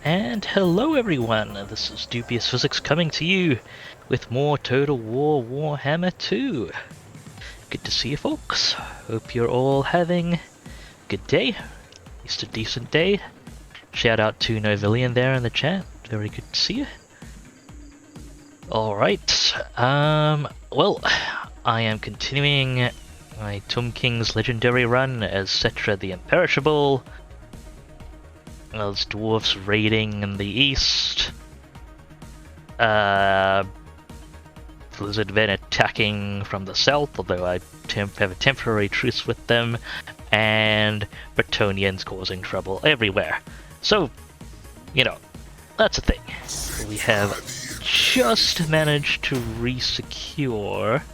And hello everyone, this is Dubious Physics coming to you with more Total War Warhammer 2. Good to see you folks. Hope you're all having a good day, at least a decent day. Shout out to Novillian there in the chat, very good to see you. Alright, well, I am continuing my Tomb King's legendary run as Settra the Imperishable. Those dwarves raiding in the east. Blizzard then attacking from the south, although I have a temporary truce with them. And Bretonnians causing trouble everywhere. So, you know, that's a thing. We have just managed to re-secure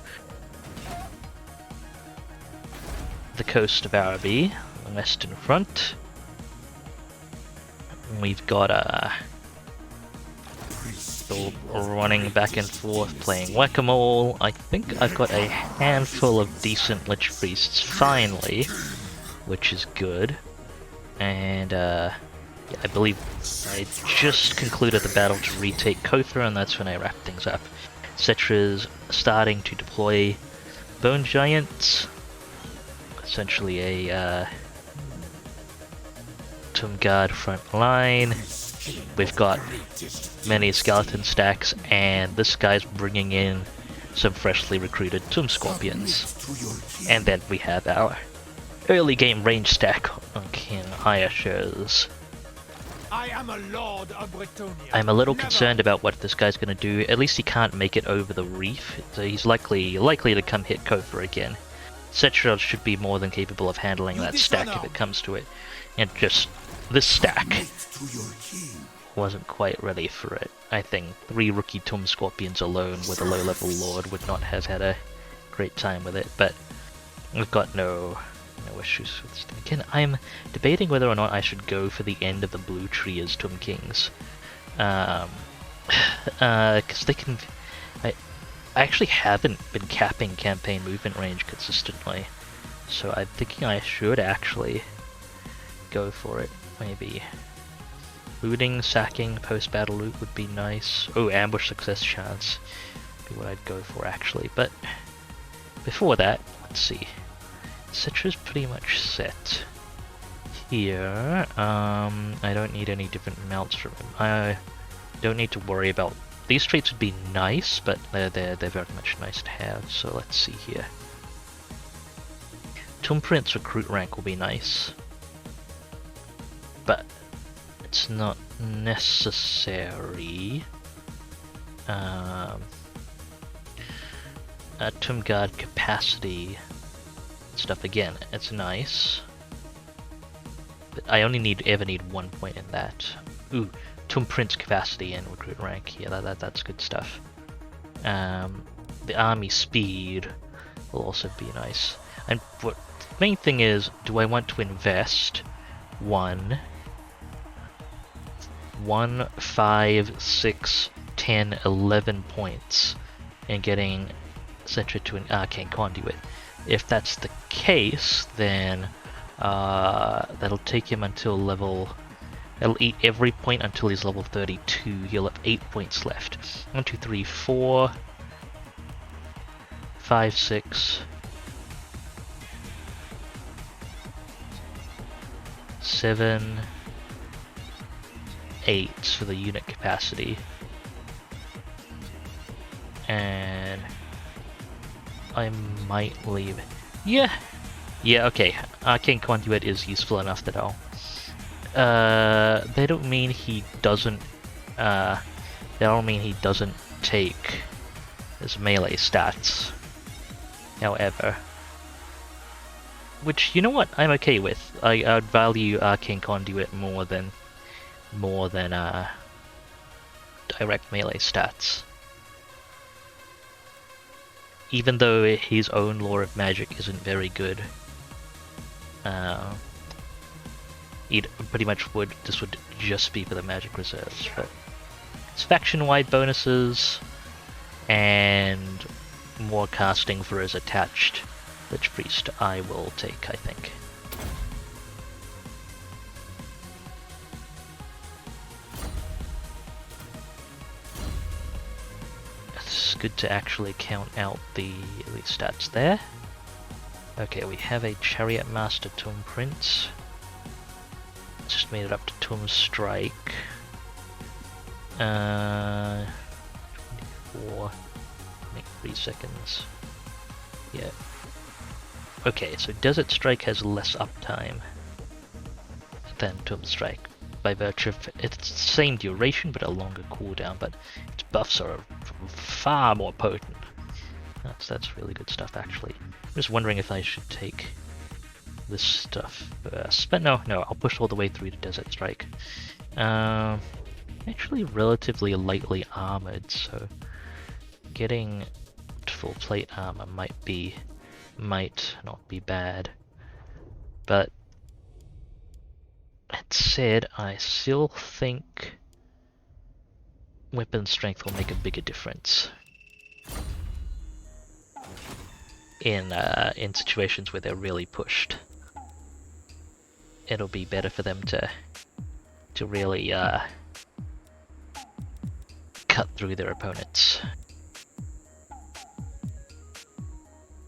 the coast of Araby, the Western Front. We've got still running back and forth playing whack-a-mole. I think I've got a handful of decent Lich Priests finally, which is good. And yeah, I believe I just concluded the battle to retake Kotha, and that's when I wrap things up. Settra's starting to deploy Bone Giants, essentially a Tomb Guard front line. We've got many skeleton stacks, and this guy's bringing in some freshly recruited Tomb Scorpions. And then we have our early game range stack on King Ayasher's. I am a lord of Bretonnia. I'm a little concerned about what this guy's going to do. At least he can't make it over the reef, so he's likely to come hit Kotha again. Settra should be more than capable of handling that stack if it comes to it. And just this stack wasn't quite ready for it. I think 3 rookie Tomb Scorpions alone with a low-level Lord would not have had a great time with it, but we've got no issues with this thing. Again, I'm debating whether or not I should go for the end of the blue tree as Tomb Kings. Because they can... I actually haven't been capping campaign movement range consistently, so I'm thinking I should actually go for it, maybe. Looting, sacking, post-battle loot would be nice. Oh, ambush success chance would be what I'd go for actually, but before that, let's see. Settra's pretty much set. Here, I don't need any different mounts from him. I don't need to worry about... These traits would be nice, but they're very much nice to have, so let's see here. Tomb Prince recruit rank will be nice, but it's not necessary. Tomb Guard capacity stuff again, it's nice, but I only ever need 1 point in that. Ooh, Tomb Prince capacity and recruit rank, yeah, that's good stuff. The army speed will also be nice. And what the main thing is, do I want to invest 1, 5, 6, 10, 11 points in getting Settra to an Arcane Conduit? If that's the case, then that'll take him until level... It'll eat every point until he's level 32. He'll have 8 points left. 1, 2, 3, 4, 5, 6, 7, 8 for the unit capacity. And I might leave. Yeah, okay. Arcane Conduit is useful enough that I'll... they don't mean he doesn't... they don't mean he doesn't take his melee stats. However... Which, you know what, I'm okay with. I'd value Arcane Conduit more than direct melee stats. Even though his own lore of magic isn't very good, it pretty much this would just be for the magic reserves, but it's faction-wide bonuses and more casting for his attached Lich Priest I will take, I think. good to actually count out the stats there. Okay, we have a Chariot Master Tomb Prince. Just made it up to Tomb Strike. 24, 3 seconds. Yeah. Okay, so Desert Strike has less uptime than Tomb Strike, by virtue of it's the same duration but a longer cooldown, but its buffs are far more potent. That's really good stuff, actually. I'm just wondering if I should take this stuff first, but no, I'll push all the way through to Desert Strike. Actually relatively lightly armored, so getting full plate armor might not be bad. But that said, I still think weapon strength will make a bigger difference in situations where they're really pushed. It'll be better for them to really cut through their opponents.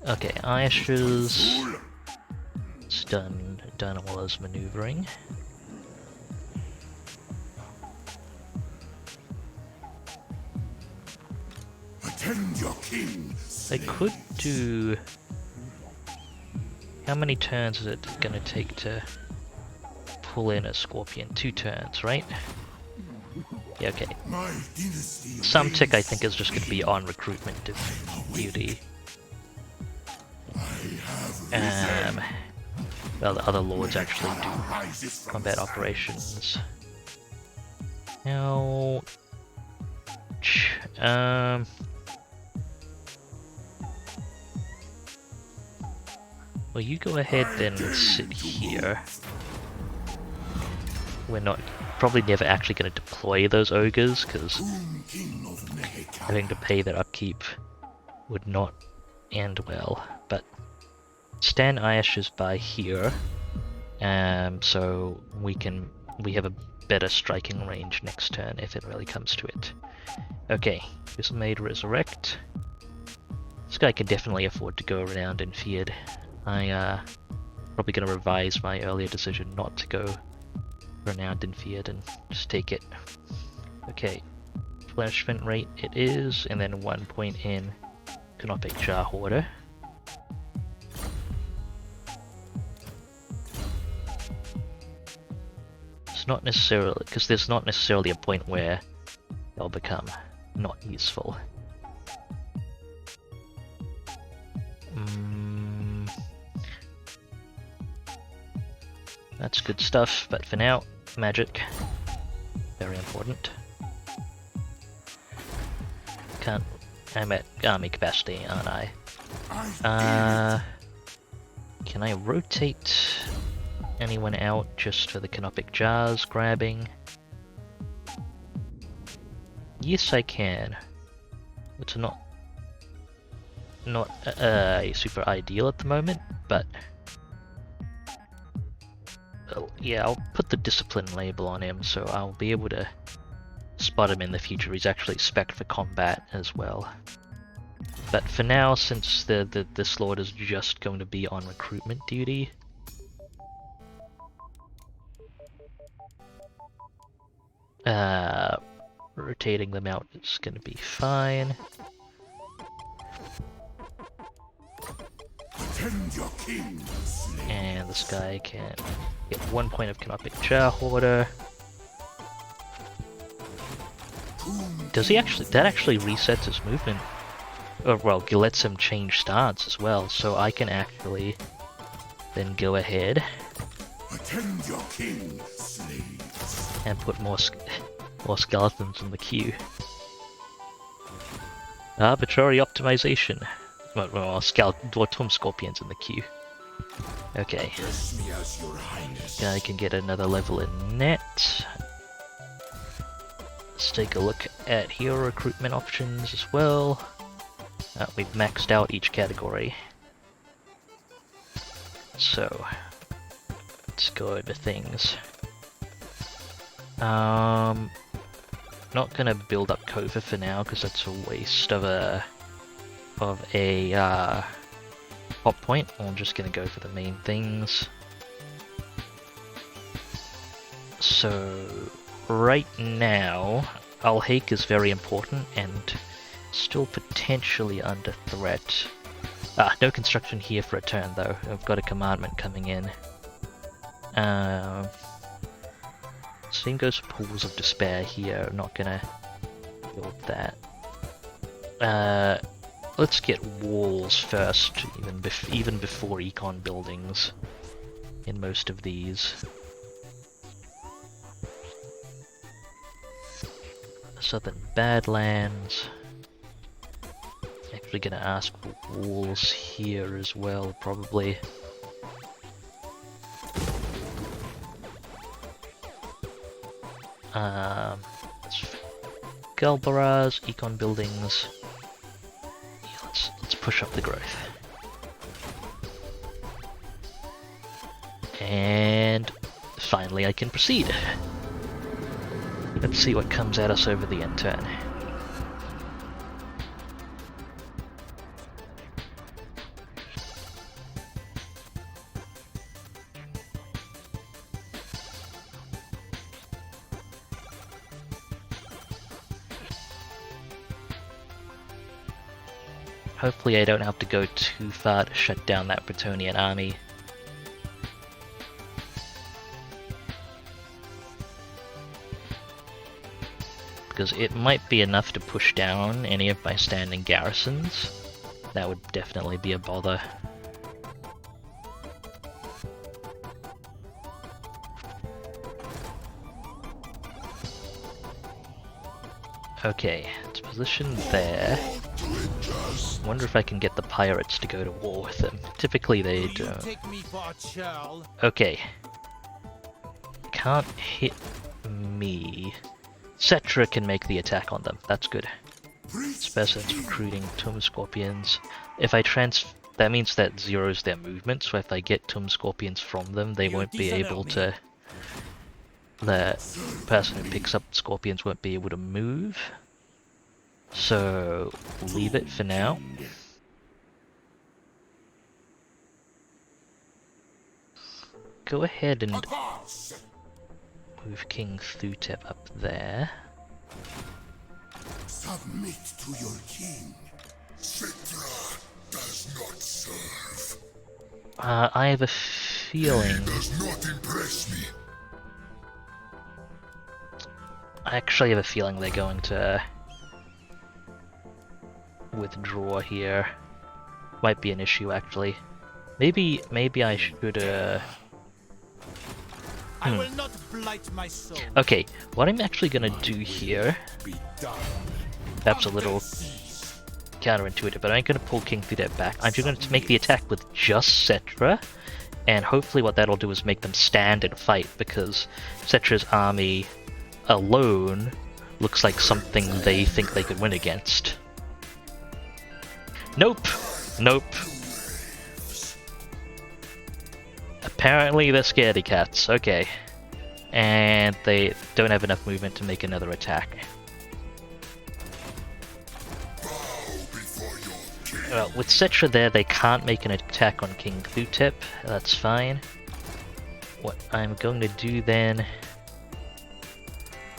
Okay, Ayash's done all his maneuvering. Attend your king. They could do... How many turns is it gonna take to pull in a Scorpion? 2 turns, right? Yeah, okay. Some tick I think is just gonna be on recruitment duty. Well, the other lords actually do combat operations. Now, well, you go ahead then and sit here. We're not probably never actually going to deploy those ogres because having to pay their upkeep would not end well. But Stan Ayash is by here, so we have a better striking range next turn if it really comes to it. Okay, this made Resurrect. This guy can definitely afford to go around in feared. I probably gonna revise my earlier decision not to go renowned and feared and just take it. Okay, replenishment rate it is, and then 1 point in Canopic Jar Hoarder. It's not necessarily, because there's not necessarily a point where they'll become not useful. That's good stuff, but for now, magic. Very important. I'm at army capacity, aren't I? Can I rotate anyone out just for the Canopic Jars grabbing? Yes, I can. It's not super ideal at the moment, but yeah, I'll put the discipline label on him, so I'll be able to spot him in the future. He's actually spec'd for combat as well. But for now, since this lord is just going to be on recruitment duty, rotating them out is going to be fine. And this guy can get 1 point of Canopic Jar Hoarder. Does he actually? That actually resets his movement. Or, well, it lets him change stance as well, so I can actually then go ahead and put more skeletons in the queue. Arbitrary optimization. Well, Tomb Scorpions in the queue. Okay. Guy can get another level in net. Let's take a look at hero recruitment options as well. We've maxed out each category. So, let's go over things. Not gonna build up Kova for now because that's a waste of a pop point. I'm just gonna go for the main things. So right now, Alhaik is very important and still potentially under threat. No construction here for a turn though. I've got a commandment coming in. Same goes for Pools of Despair here. I'm not gonna build that. Let's get walls first, even before econ buildings in most of these. Southern Badlands. Actually gonna ask for walls here as well, probably. Galbaraz, econ buildings. Yeah, let's push up the growth. And finally I can proceed. Let's see what comes at us over the end turn. Hopefully I don't have to go too far to shut down that Bretonnian army. Because it might be enough to push down any of my standing garrisons. That would definitely be a bother. Okay, it's positioned there. Wonder if I can get the pirates to go to war with them. Typically they don't. Okay. Can't hit me. Settra can make the attack on them. That's good. Specimens recruiting Tomb Scorpions. If I that means that zeros their movement, so if I get Tomb Scorpions from them, they won't be able to... The person who picks up Scorpions won't be able to move. So, leave it for now. Go ahead and move King Thutep up there. Submit to your king. Settra does not serve. I have a feeling... He does not impress me. I actually have a feeling they're going to withdraw here. Might be an issue actually. Maybe I should I will not blight my soul. Okay, what I'm actually gonna do here, perhaps a little counterintuitive, but I'm gonna pull King Thutep back. I'm just gonna make the attack with just Settra, and hopefully what that'll do is make them stand and fight, because Settra's army alone looks like something they think they could win against. Nope. Nope. Apparently they're scaredy cats. Okay. And they don't have enough movement to make another attack. Well, with Settra there, they can't make an attack on King Thutep. That's fine. What I'm going to do then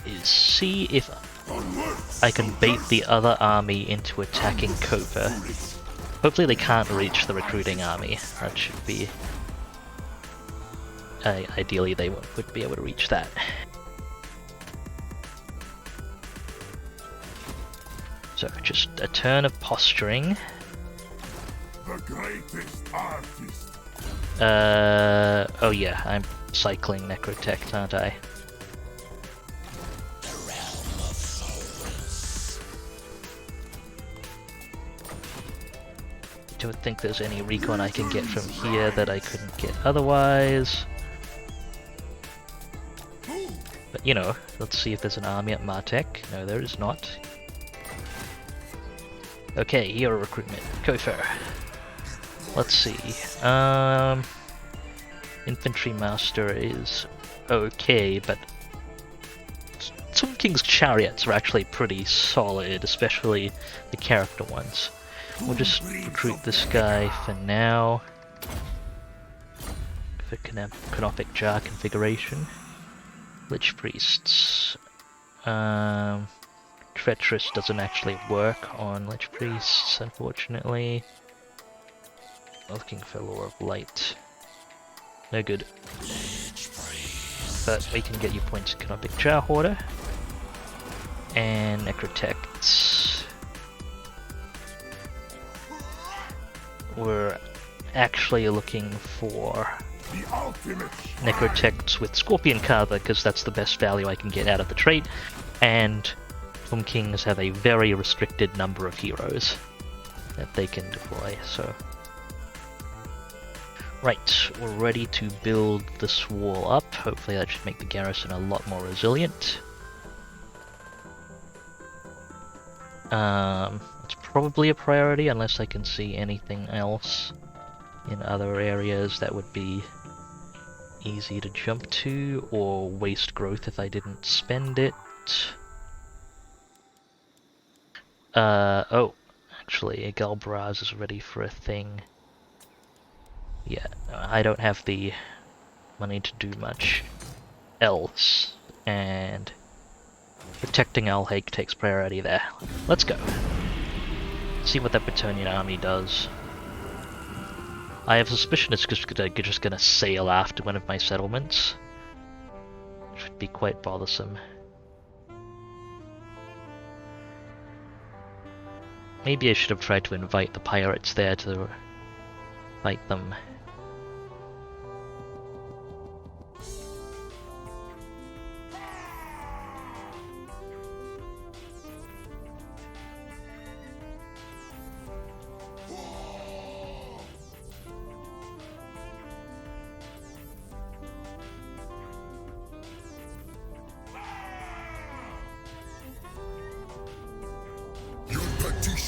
is see if I can bait the other army into attacking Kova. Hopefully they can't reach the recruiting army. That should be... ideally they would be able to reach that. So just a turn of posturing. The greatest artist. Oh yeah, I'm cycling Necrotect, aren't I? Don't think there's any recon I can get from here that I couldn't get otherwise. But you know, let's see if there's an army at Martek. No, there is not. Okay, hero recruitment. Kofer. Let's see. Infantry Master is okay, but it's Tomb King's chariots are actually pretty solid, especially the character ones. We'll just recruit this guy for now. For Canopic Jar configuration. Lich Priests. Treacherous doesn't actually work on Lich Priests, unfortunately. Looking for Lore of Light. No good. But we can get you points in Canopic Jar Hoarder. And Necrotects. We're actually looking for Necrotects with Scorpion Carver, because that's the best value I can get out of the trait. And Tomb Kings have a very restricted number of heroes that they can deploy, so... Right, we're ready to build this wall up. Hopefully that should make the garrison a lot more resilient. It's probably a priority unless I can see anything else in other areas that would be easy to jump to, or waste growth if I didn't spend it. Oh, actually, Galbraz is ready for a thing. Yeah, I don't have the money to do much else, and protecting Alhaig takes priority there. Let's go. See what that Bretonnian army does. I have a suspicion it's just gonna sail after one of my settlements. Which would be quite bothersome. Maybe I should have tried to invite the pirates there to fight them.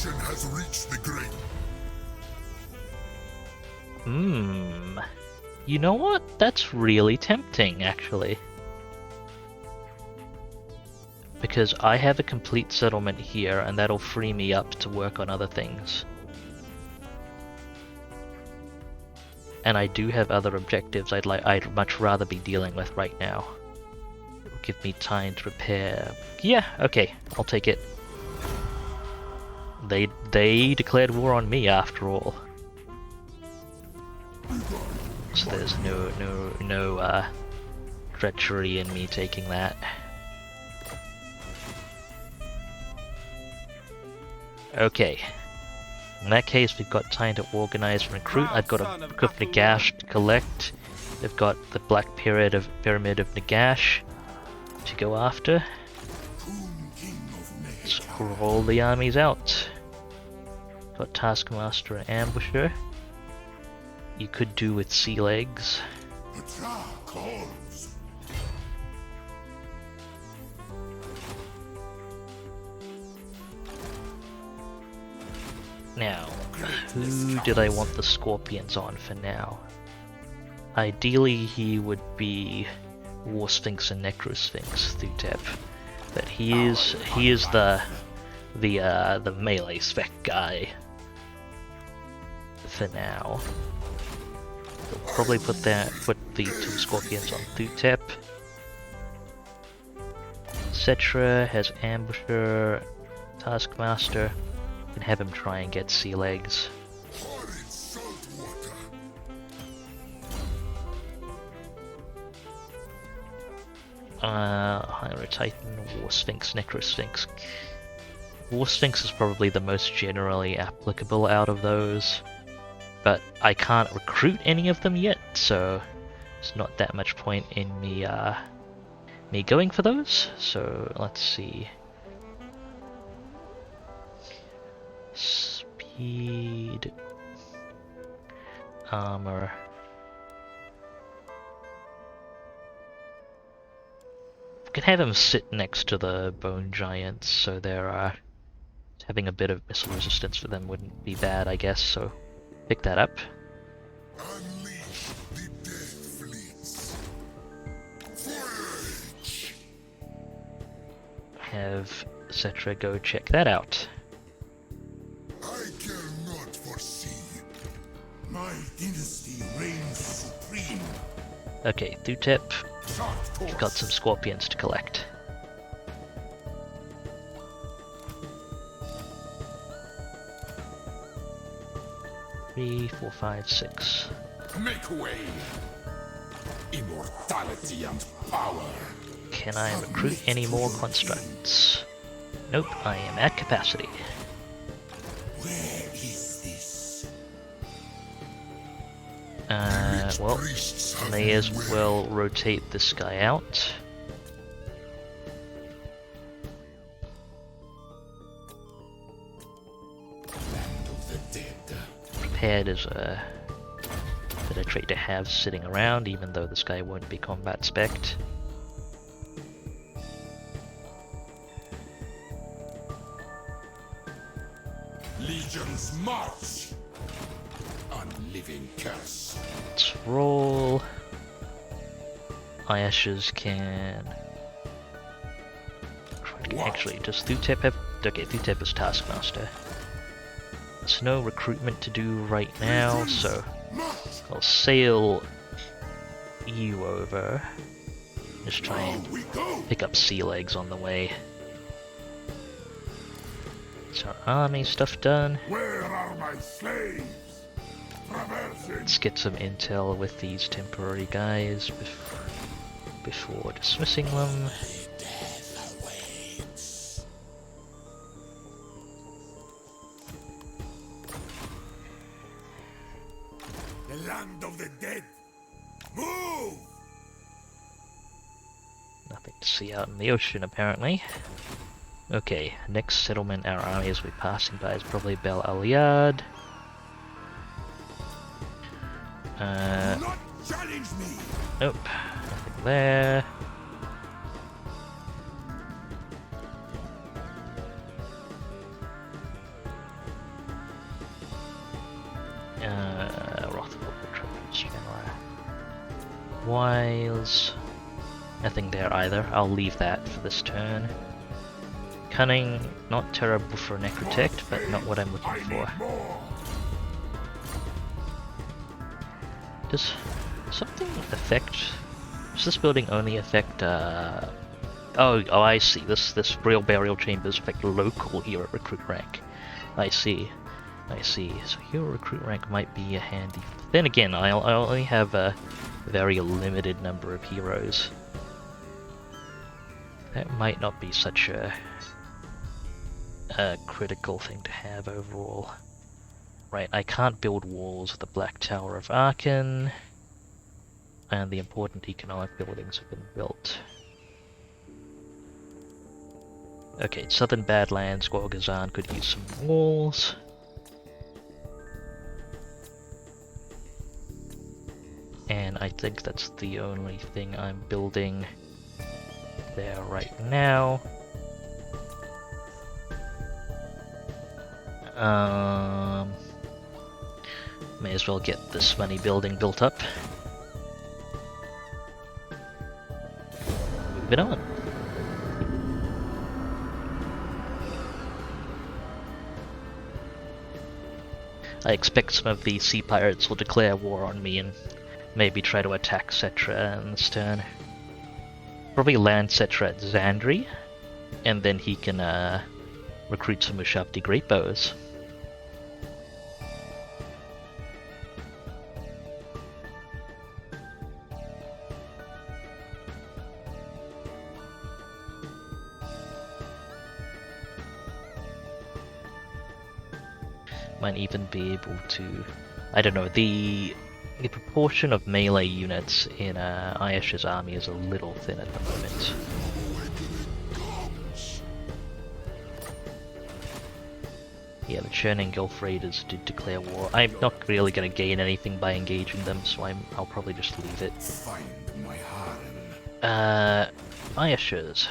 Has reached the grave. You know what? That's really tempting, actually. Because I have a complete settlement here, and that'll free me up to work on other things. And I do have other objectives I'd much rather be dealing with right now. It'll give me time to prepare. Yeah, okay, I'll take it. They declared war on me after all. So there's no treachery in me taking that. Okay. In that case, we've got time to organize and recruit. I've got a Book of Nagash to collect. They've got the Black Pyramid of Nagash to go after. Let's roll the armies out. Got Taskmaster and Ambusher. You could do with sea legs. Now, who did I want the Scorpions on for now? Ideally, he would be War Sphinx and Necro Sphinx Thutep, but he is the melee spec guy for now. We'll probably put the two Scorpions on Thutep. Settra has Ambusher, Taskmaster. You can have him try and get sea legs. Hydra Titan, War Sphinx, Necro Sphinx. War Sphinx is probably the most generally applicable out of those, but I can't recruit any of them yet, so there's not that much point in me going for those. So let's see. Speed, armor. We can have them sit next to the bone giants, so they're having a bit of missile resistance for them wouldn't be bad, I guess. So pick that up. Unleash the death fleets. Voyage! have Settra go check that out. I cannot foresee. My dynasty reigns supreme. Okay, Thutep, Chart you've course. got some scorpions to collect. Three, four, five, six. Make way. Immortality and power. Can I recruit any more constructs? Nope, I am at capacity. Where is this? Well, Priests have may as beware. well rotate this guy out. Land of the dead. Prepared is a better trait to have sitting around, even though this guy won't be combat spec'd. Legions march. Unliving curse. Let's roll. Ayash's can. Actually, does Thutep have? Okay, Thutep is Taskmaster. There's no recruitment to do right now, so I'll sail you over. Just try and We go. pick up sea legs on the way. Is our army stuff done? Where are my slaves? Traversing. Let's get some intel with these temporary guys before dismissing them. Death awaits. The land of the dead. Move! Nothing to see out in the ocean, apparently. Okay, next settlement our army as we're passing by is probably Bel Aliad. Do not challenge me. Nope, nothing there. Rothwell Patrols, Wiles. Nothing there either. I'll leave that for this turn. Cunning, not terrible for Necrotect, but not what I'm looking I for. need more. Does something affect? Does this building only affect? Oh, I see. This real burial chambers affect local hero recruit rank. I see. So hero recruit rank might be a handy. Then again, I only have a very limited number of heroes. That might not be such a critical thing to have overall. Right, I can't build walls with the Black Tower of Aachen, and the important economic buildings have been built. Okay, Southern Badlands, Gorgazan could use some walls. And I think that's the only thing I'm building there right now. May as well get this money building built up. Moving on. I expect some of the sea pirates will declare war on me and maybe try to attack Settra in this turn. Probably land Settra at Zandri, and then he can recruit some Ushabti great bows. Might even be able to, I don't know, the proportion of melee units in Ayesh's army is a little thin at the moment. Yeah, the Churning Gulf Raiders did declare war. I'm not really going to gain anything by engaging them, so I'll probably just leave it. Find my harem. Ayesh's.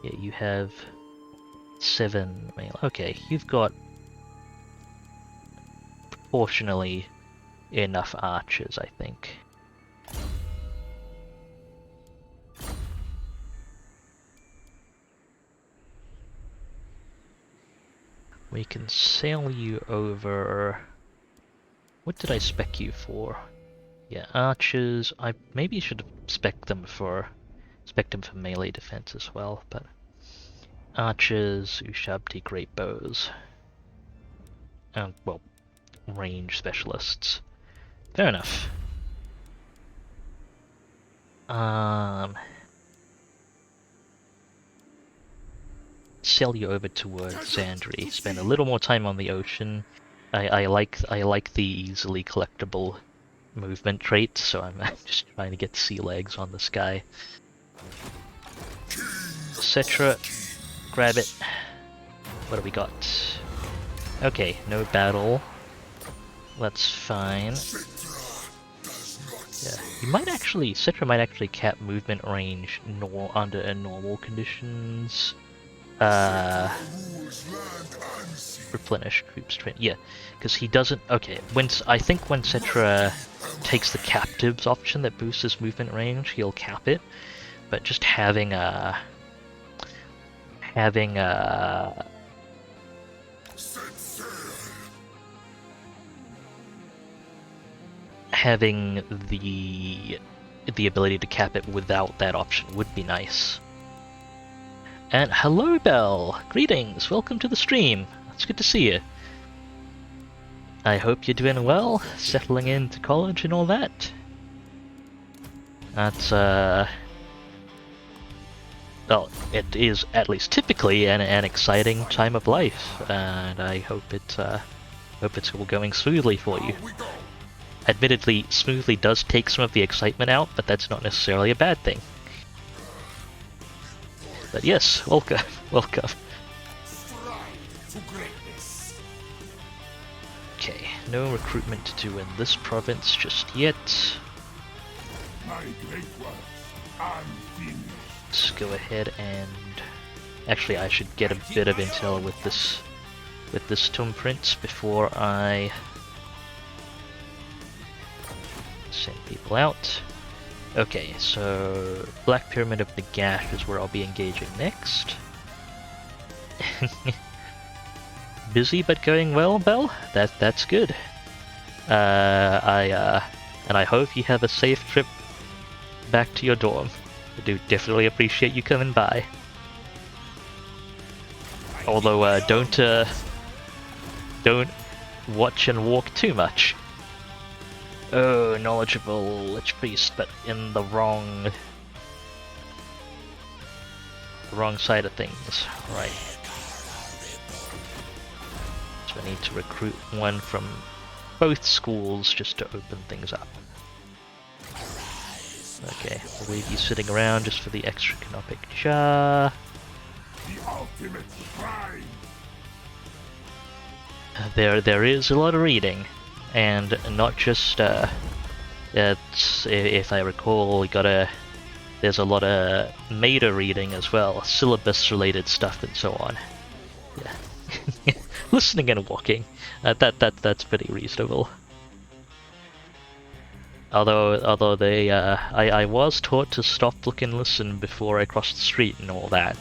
Yeah, you have 7 melee. Okay, you've got proportionally enough archers, I think. We can sail you over... What did I spec you for? Yeah, archers. I maybe should have spec them for melee defense as well, but archers, Ushabti, great bows, and well, range specialists. Fair enough. Sail you over towards Xandri. Spend a little more time on the ocean. I like the easily collectible movement trait, so I'm just trying to get sea legs on this guy. Settra, grab it. What do we got? Okay, no battle. That's fine. Yeah, you might actually, Settra might actually cap movement range under normal conditions. Replenish troops train. Yeah, because he doesn't. Okay, I think when Settra takes the captives option that boosts his movement range, he'll cap it. But just having the ability to cap it without that option would be nice. And hello, Belle! Greetings! Welcome to the stream! It's good to see you. I hope you're doing well, settling into college and all that. That's, well, it is at least typically an exciting time of life, and I hope it's all going smoothly for you. Admittedly, smoothly does take some of the excitement out, but that's not necessarily a bad thing. But yes, welcome, welcome. Okay, no recruitment to do in this province just yet. Let's go ahead and... Actually, I should get a bit of intel with this Tomb Prince before I send people out. Okay, so Black Pyramid of the Gash is where I'll be engaging next. Busy but going well, Belle? That's good. And I hope you have a safe trip back to your dorm. I do definitely appreciate you coming by. Although don't watch and walk too much. Oh, knowledgeable Lich Priest, but in the wrong side of things. Right. So I need to recruit one from both schools just to open things up. Okay, we'll leave you sitting around just for the extra canopic jar. The ultimate crime. There is a lot of reading. And not just, it's, if I recall, there's a lot of meta reading as well, syllabus-related stuff and so on. Yeah, listening and walking, that's pretty reasonable. Although I was taught to stop, look, and listen before I cross the street and all that.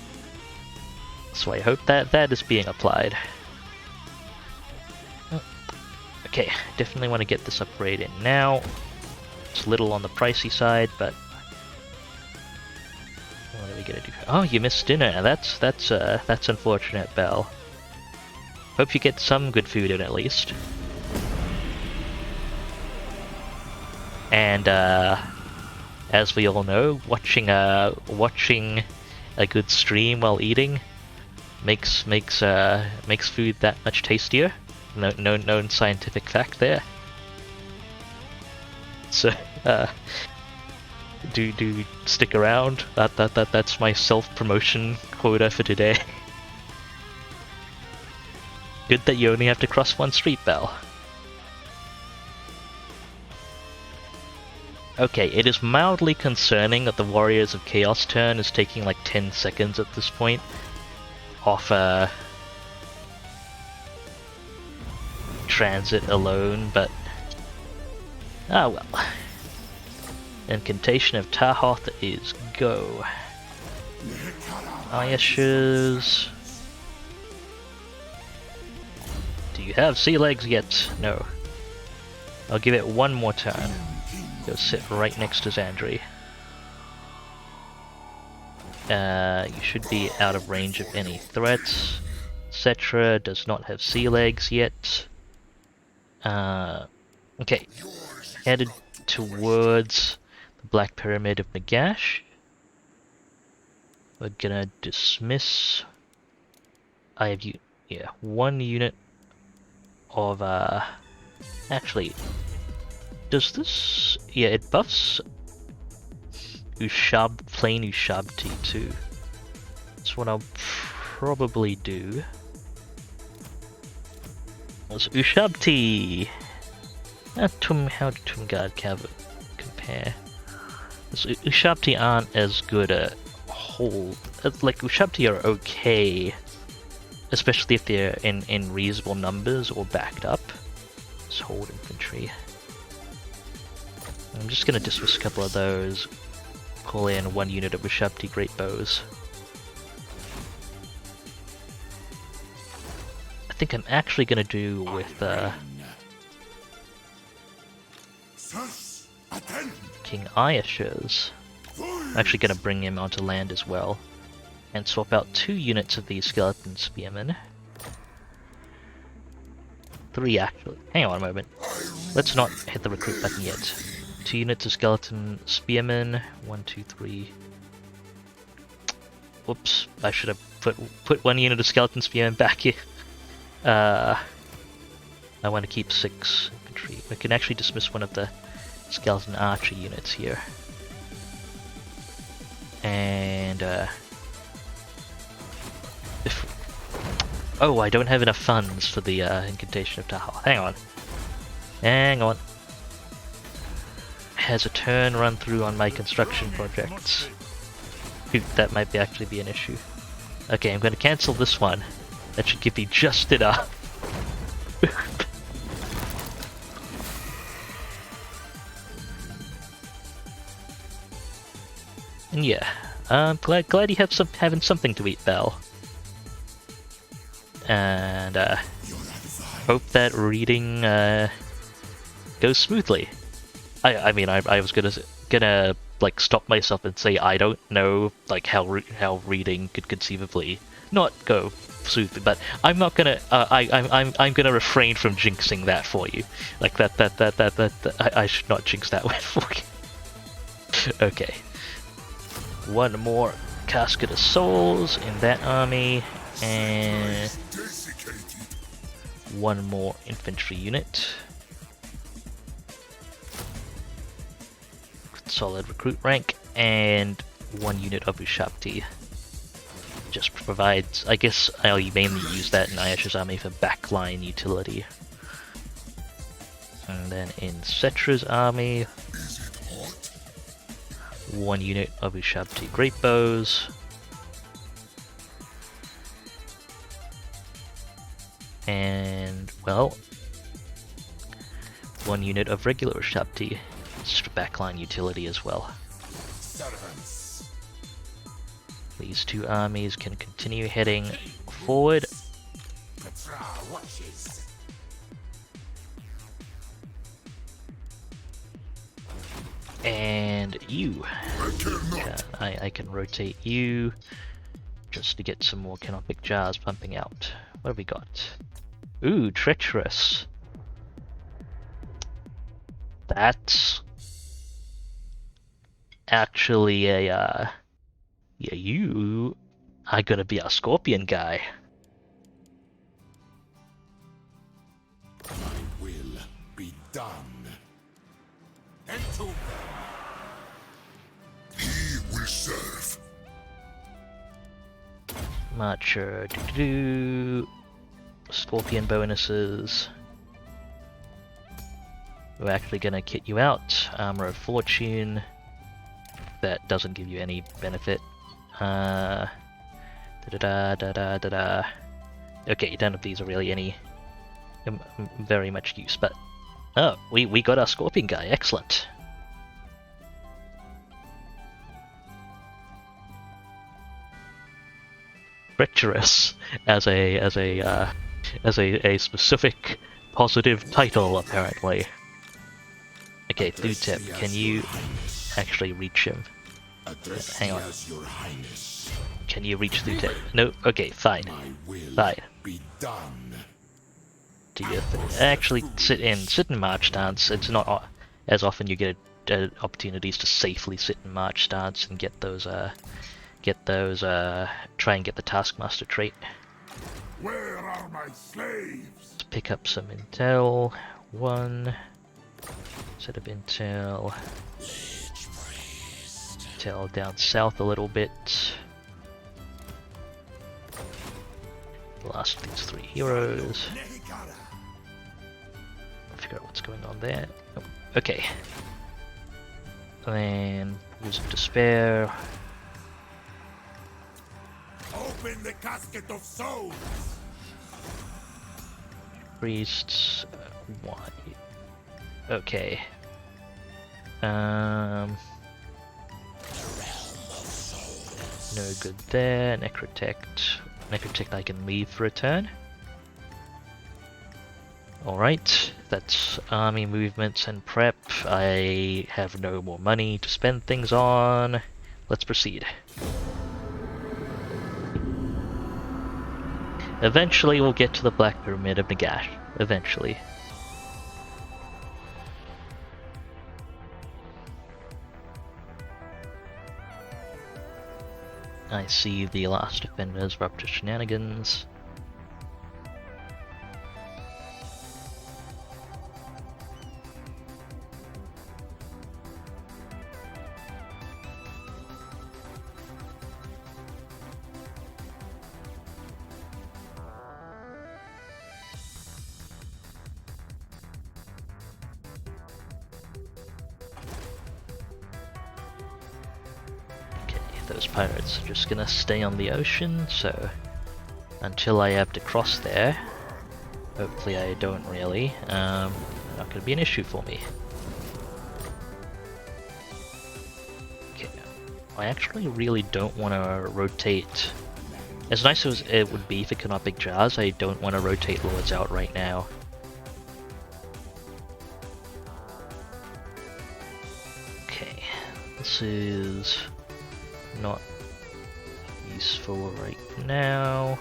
So I hope that is being applied. Okay, definitely want to get this upgrade in now. It's a little on the pricey side, but what are we gonna do? Oh, you missed dinner. That's unfortunate, Belle. Hope you get some good food in at least. And as we all know, watching a good stream while eating makes food that much tastier. Known scientific fact there. So, do stick around. That's my self-promotion quota for today. Good that you only have to cross one street, Belle. Okay, it is mildly concerning that the Warriors of Chaos turn is taking like 10 seconds at this point off transit alone, but ah well. Incantation of Tahoth is go. Ayashas. Do you have sea legs yet? No. I'll give it one more turn. Go sit right next to Zandri. You should be out of range of any threats. Settra does not have sea legs yet. Okay. Headed towards the Black Pyramid of Nagash. We're gonna dismiss. I have one unit of actually, does this? Yeah, it buffs plain Ushabti too. That's what I'll probably do. Let's Ushabti. How do Tumgard compare? So Ushabti aren't as good a whole. Like Ushabti are okay, especially if they're in reasonable numbers or backed up. Let's hold infantry. I'm just gonna dismiss a couple of those. Call in one unit of Ushabti Great Bows. I think I'm actually gonna do with King Ayash's. I'm actually gonna bring him onto land as well. And swap out 2 units of these skeleton spearmen. 3 actually. Hang on a moment. Let's not hit the recruit button yet. 2 units of skeleton spearmen. 1, 2, 3. Whoops! I should have put 1 unit of skeleton spearmen back here. I want to keep 6 infantry. We can actually dismiss one of the skeleton archer units here. And oh, I don't have enough funds for the incantation of Tahoe. Hang on. Has a turn run through on my construction projects. That might actually be an issue. Okay, I'm going to cancel this one. That should give me just enough. And yeah, I'm glad you have having something to eat, Belle. And hope that reading goes smoothly. I mean, I was gonna like stop myself and say I don't know like how reading could conceivably not go smoothly, but I'm not gonna. I'm gonna refrain from jinxing that for you. Like that I should not jinx that one for you. Okay. One more Casket of Souls in that army, and 1 more infantry unit. Solid recruit rank, and 1 unit of Ushabti. Just provides, I guess I'll mainly use that in Ayash's army for backline utility. And then in Settra's army, 1 unit of Ushabti Great Bows. And, well, 1 unit of regular Ushabti. Just backline utility as well. These 2 armies can continue heading forward. And you. I can rotate you just to get some more canopic jars pumping out. What have we got? Ooh, treacherous. That's actually a yeah, you are gonna be a scorpion guy. My will be done. Entomb. He will serve. Marcher, scorpion bonuses. We're actually gonna kit you out. Armor of Fortune. That doesn't give you any benefit. Okay, none of these are really any very much use, but oh, we got our scorpion guy. Excellent. Treacherous as a as a specific positive title, apparently. Okay, Thutep, can you actually reach him? Hang on. Your Highness, Can you reach Thutep? No? Okay, fine. my will Fine. be done. Do you actually sit in march stance? It's not as often you get opportunities to safely sit in march stance and get those try and get the Taskmaster trait. Where are my slaves? Let's pick up some intel. One set of intel. Intel down south a little bit. The last of these 3 heroes. Figure out what's going on there. Oh, okay. And then Pools of Despair. Open the casket of souls. Priests. Why? Okay. No good there. Necrotect. Necrotect I can leave for a turn. Alright, that's army movements and prep. I have no more money to spend things on. Let's proceed. Eventually we'll get to the Black Pyramid of Nagash. Eventually. I see the last defenders were up to shenanigans. Those pirates are just gonna stay on the ocean, so until I have to cross there, hopefully I don't really, not gonna be an issue for me. Okay, I actually really don't want to rotate, as nice as it would be for Canopic Jars, I don't want to rotate Lords out right now. Okay, this is not useful right now.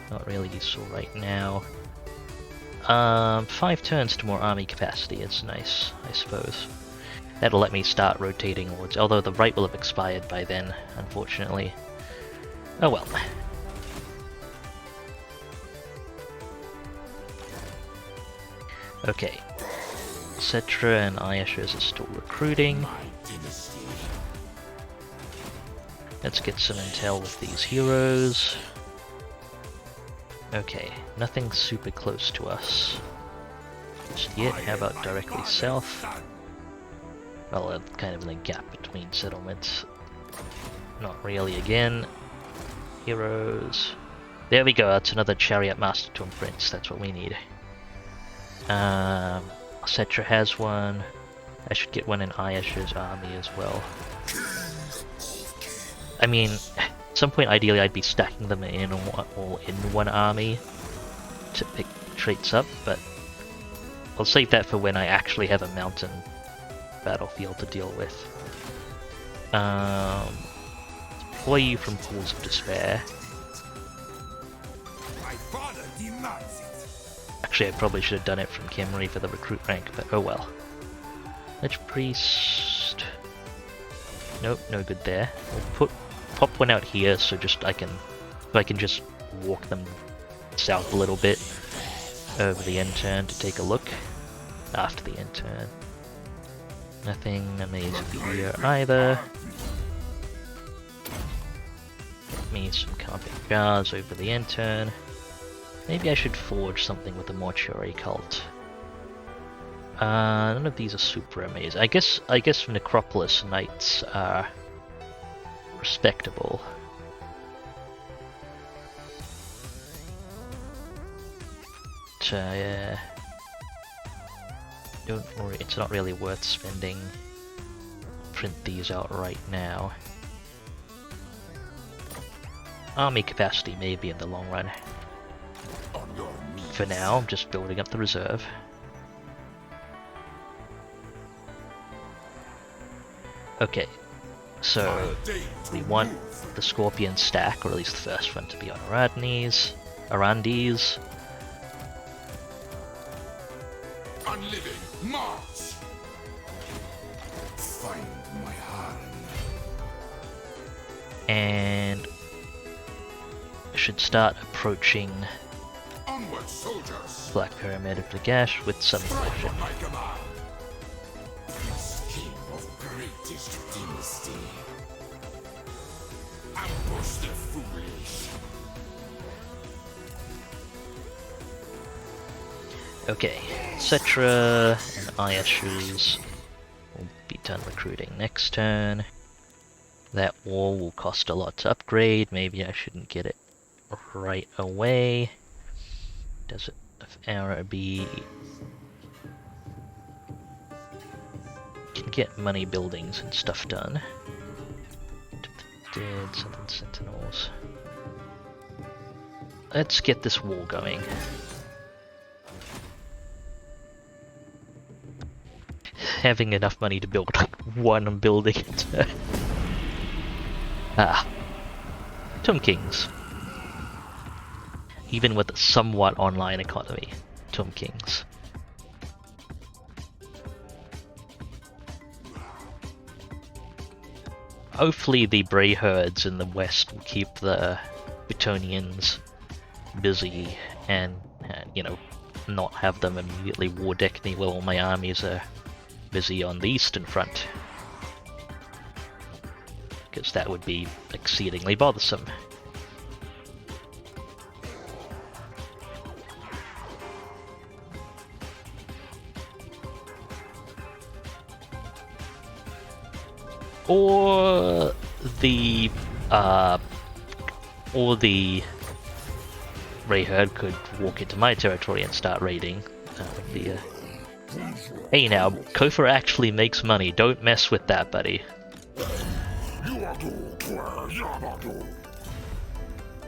Not really useful right now. 5 turns to more army capacity, it's nice, I suppose. That'll let me start rotating lords, although the right will have expired by then, unfortunately. Oh well. Okay. Settra and Ayashas are still recruiting. Let's get some intel with these heroes. Okay, nothing super close to us just yet. How about directly south? Well, kind of in a gap between settlements. Not really again. Heroes. There we go, that's another Chariot Master Tomb Prince, that's what we need. Settra has one. I should get one in Ayash's army as well. I mean, at some point ideally I'd be stacking them in all in one army to pick traits up, but I'll save that for when I actually have a mountain battlefield to deal with. Deploy you from Pools of Despair. My father demands it. Actually, I probably should have done it from Kimmery for the recruit rank, but oh well. Lich Priest. Nope, no good there. We'll pop one out here so I can just walk them south a little bit over the end turn to take a look after the end turn. Nothing amazing here either. Get me some Carpet Jars over the end turn. Maybe I should forge something with the Mortuary Cult. None of these are super amazing. I guess Necropolis Knights are respectable. Yeah. Don't worry, it's not really worth spending. Print these out right now. Army capacity maybe in the long run. On your For now, I'm just building up the reserve. Okay, so we want the Scorpion stack, or at least the first one, to be on Arandis. Unliving Mars. Find my harem. And should start approaching Onward, soldiers. Black Pyramid of Nagash with some Strike caution. on my command. King of greatest dynasty. Ambush the foolish. Okay, Settra and Ayash's will be done recruiting next turn. That wall will cost a lot to upgrade. Maybe I shouldn't get it right away. Does it of Araby can get money buildings and stuff done. Dead Southern Sentinels. Let's get this wall going. Having enough money to build like one building. Tomb Kings. Even with a somewhat online economy, Tomb Kings. Hopefully the Bray herds in the west will keep the Britonians busy and, you know, not have them immediately war deck me while all my armies are busy on the eastern front. Because that would be exceedingly bothersome. Or the Ray Herd could walk into my territory and start raiding. That would be a... Hey now, Kofor actually makes money. Don't mess with that, buddy.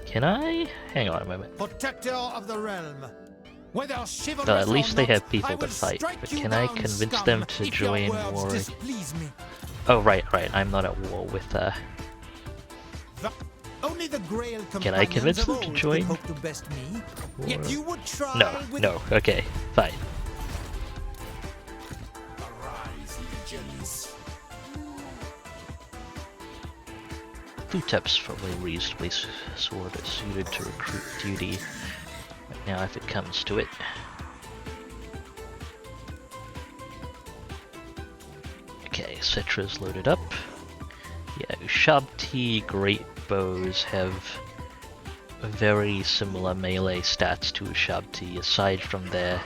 Can I? Hang on a moment. Protector of the realm. Whether Well, at least they have people to fight, but can I convince them to join war? Oh, right, I'm not at war with, Only the Grail Can I convince them to join? To best me. Yet you would try No, okay, fine. Arise, legions. Futep's probably reasonably sort of suited to recruit duty. Right now, if it comes to it. Okay, Settra's loaded up. Yeah, Ushabti Great Bows have very similar melee stats to Ushabti, aside from their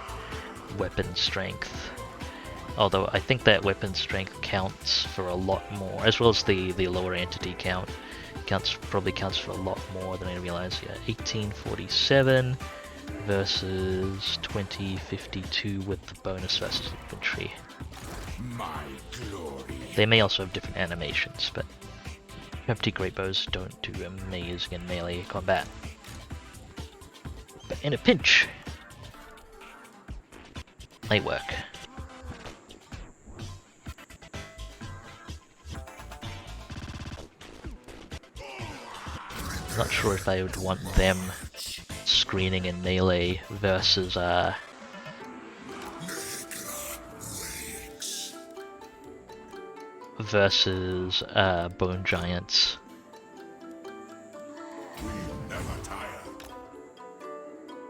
weapon strength. Although I think that weapon strength counts for a lot more, as well as the lower entity count. Probably counts for a lot more than I realized. Yeah, 1847 versus 2052 with the bonus versus infantry. My glory. They may also have different animations, but empty great bows don't do amazing in melee combat. But in a pinch, they work. I'm not sure if I would want them screening in melee versus Bone Giants.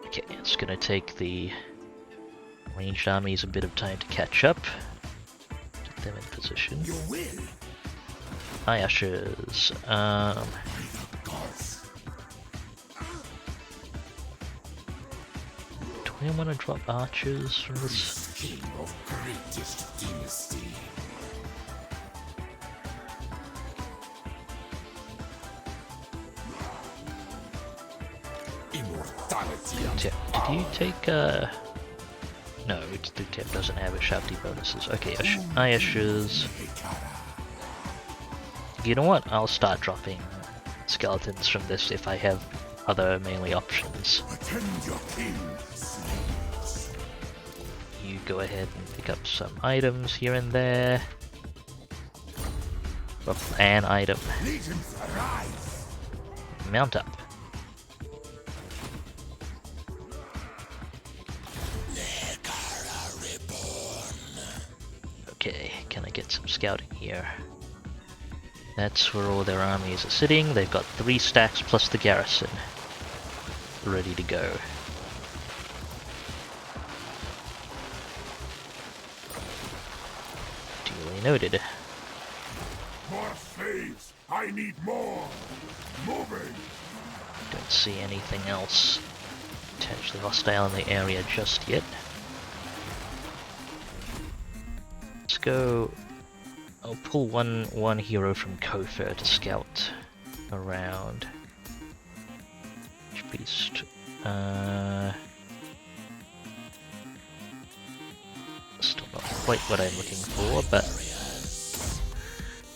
Okay, it's gonna take the ranged armies a bit of time to catch up. Get them in position. Hi, Ushers. Do we want to drop archers from this? King of greatest dynasty. Immortality. Did you take no, the tip doesn't have Ushabti bonuses. Okay, Ayash's. You know what? I'll start dropping skeletons from this if I have other melee options. Attend your king. You go ahead and pick up some items here and there. Well, an item. Legions arise. Mount up. Okay, can I get some scouting here? That's where all their armies are sitting. They've got 3 stacks plus the garrison. Ready to go. Duly noted. More slaves. I need more. Moving. Don't see anything else potentially hostile in the area just yet. Let's go. I'll pull one hero from Kofir to scout around. Beast. Still not quite what I'm looking for, but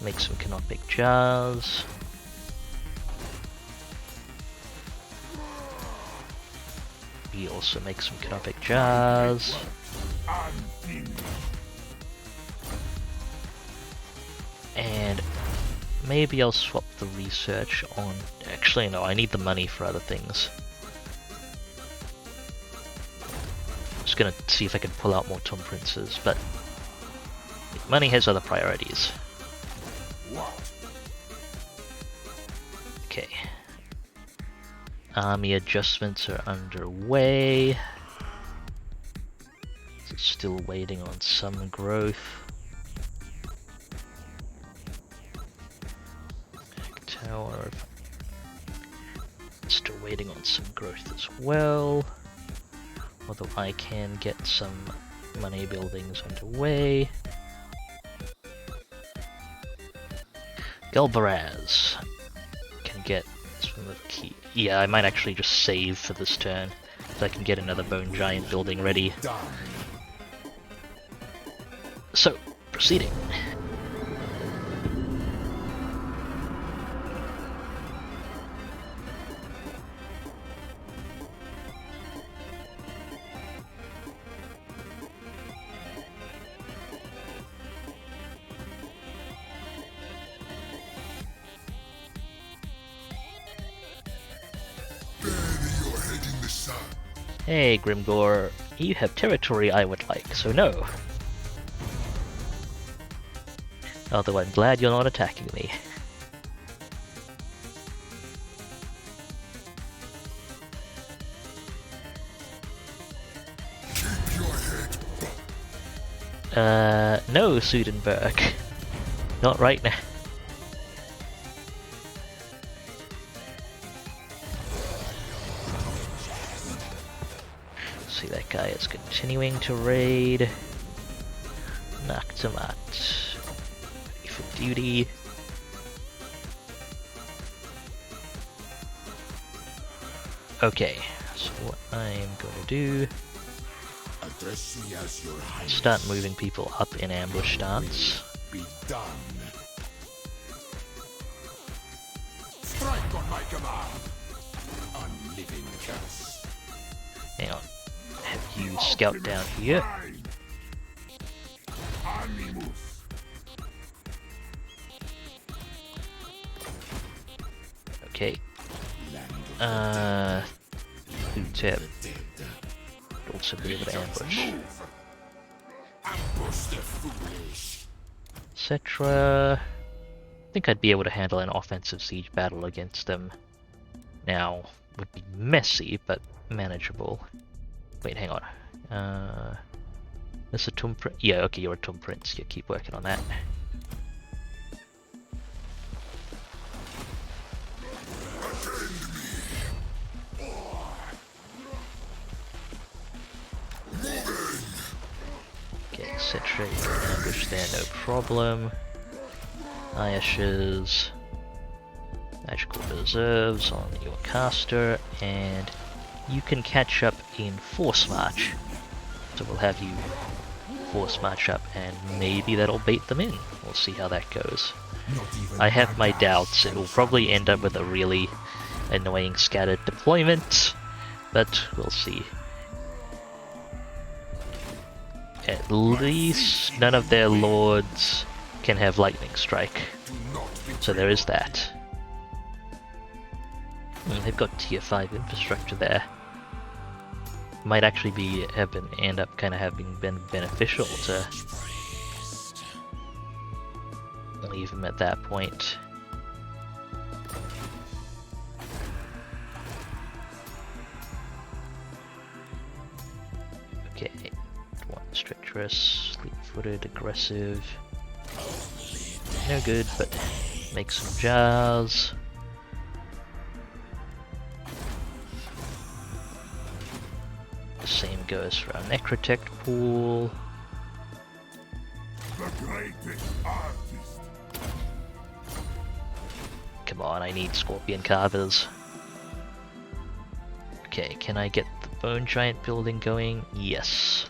make some canopic jars. We also make some canopic jars. And maybe I'll swap the research on... Actually, no, I need the money for other things. Just gonna see if I can pull out more Tomb Princes, but money has other priorities. Okay. Army adjustments are underway. Still waiting on some growth. Tower. Still waiting on some growth as well. Although I can get some money buildings underway. Galbaraz can get some of the key. Yeah, I might actually just save for this turn, so I can get another Bone Giant building ready. So, proceeding. Hey, Grimgore, you have territory I would like, so no. Although I'm glad you're not attacking me. Keep your head. No, Sudenberg. Not right now. See, that guy is continuing to raid. Knocked him out. Ready for duty. Okay, so what I'm gonna do, Address me as your highness. start moving people up in ambush stance. Be done. Strike on my command. Unliving curse. Hang on. Have you scout down here. Animus. Okay. Tip. Also be able to ambush. Ambush the foolish. Settra. I think I'd be able to handle an offensive siege battle against them. Now, would be messy, but manageable. Wait, hang on. This a Tomb Prince? Yeah, okay, you're a Tomb Prince. Yeah, keep working on that. Okay, Settra, you can ambush there, no problem. Ayash's magical reserves on your caster, and you can catch up in Force March. So we'll have you Force March up, and maybe that'll bait them in. We'll see how that goes. I have my doubts. It will probably end up with a really annoying scattered deployment, but we'll see. At least none of their lords can have lightning strike, so there is that. And they've got tier 5 infrastructure there. Might actually end up kind of having been beneficial to leave him at that point. Okay, one treacherous, fleet-footed, aggressive. No good, but make some jars. The same goes for our necrotect pool. The greatest artist. Come on, I need scorpion carvers. Okay, can I get the bone giant building going? Yes.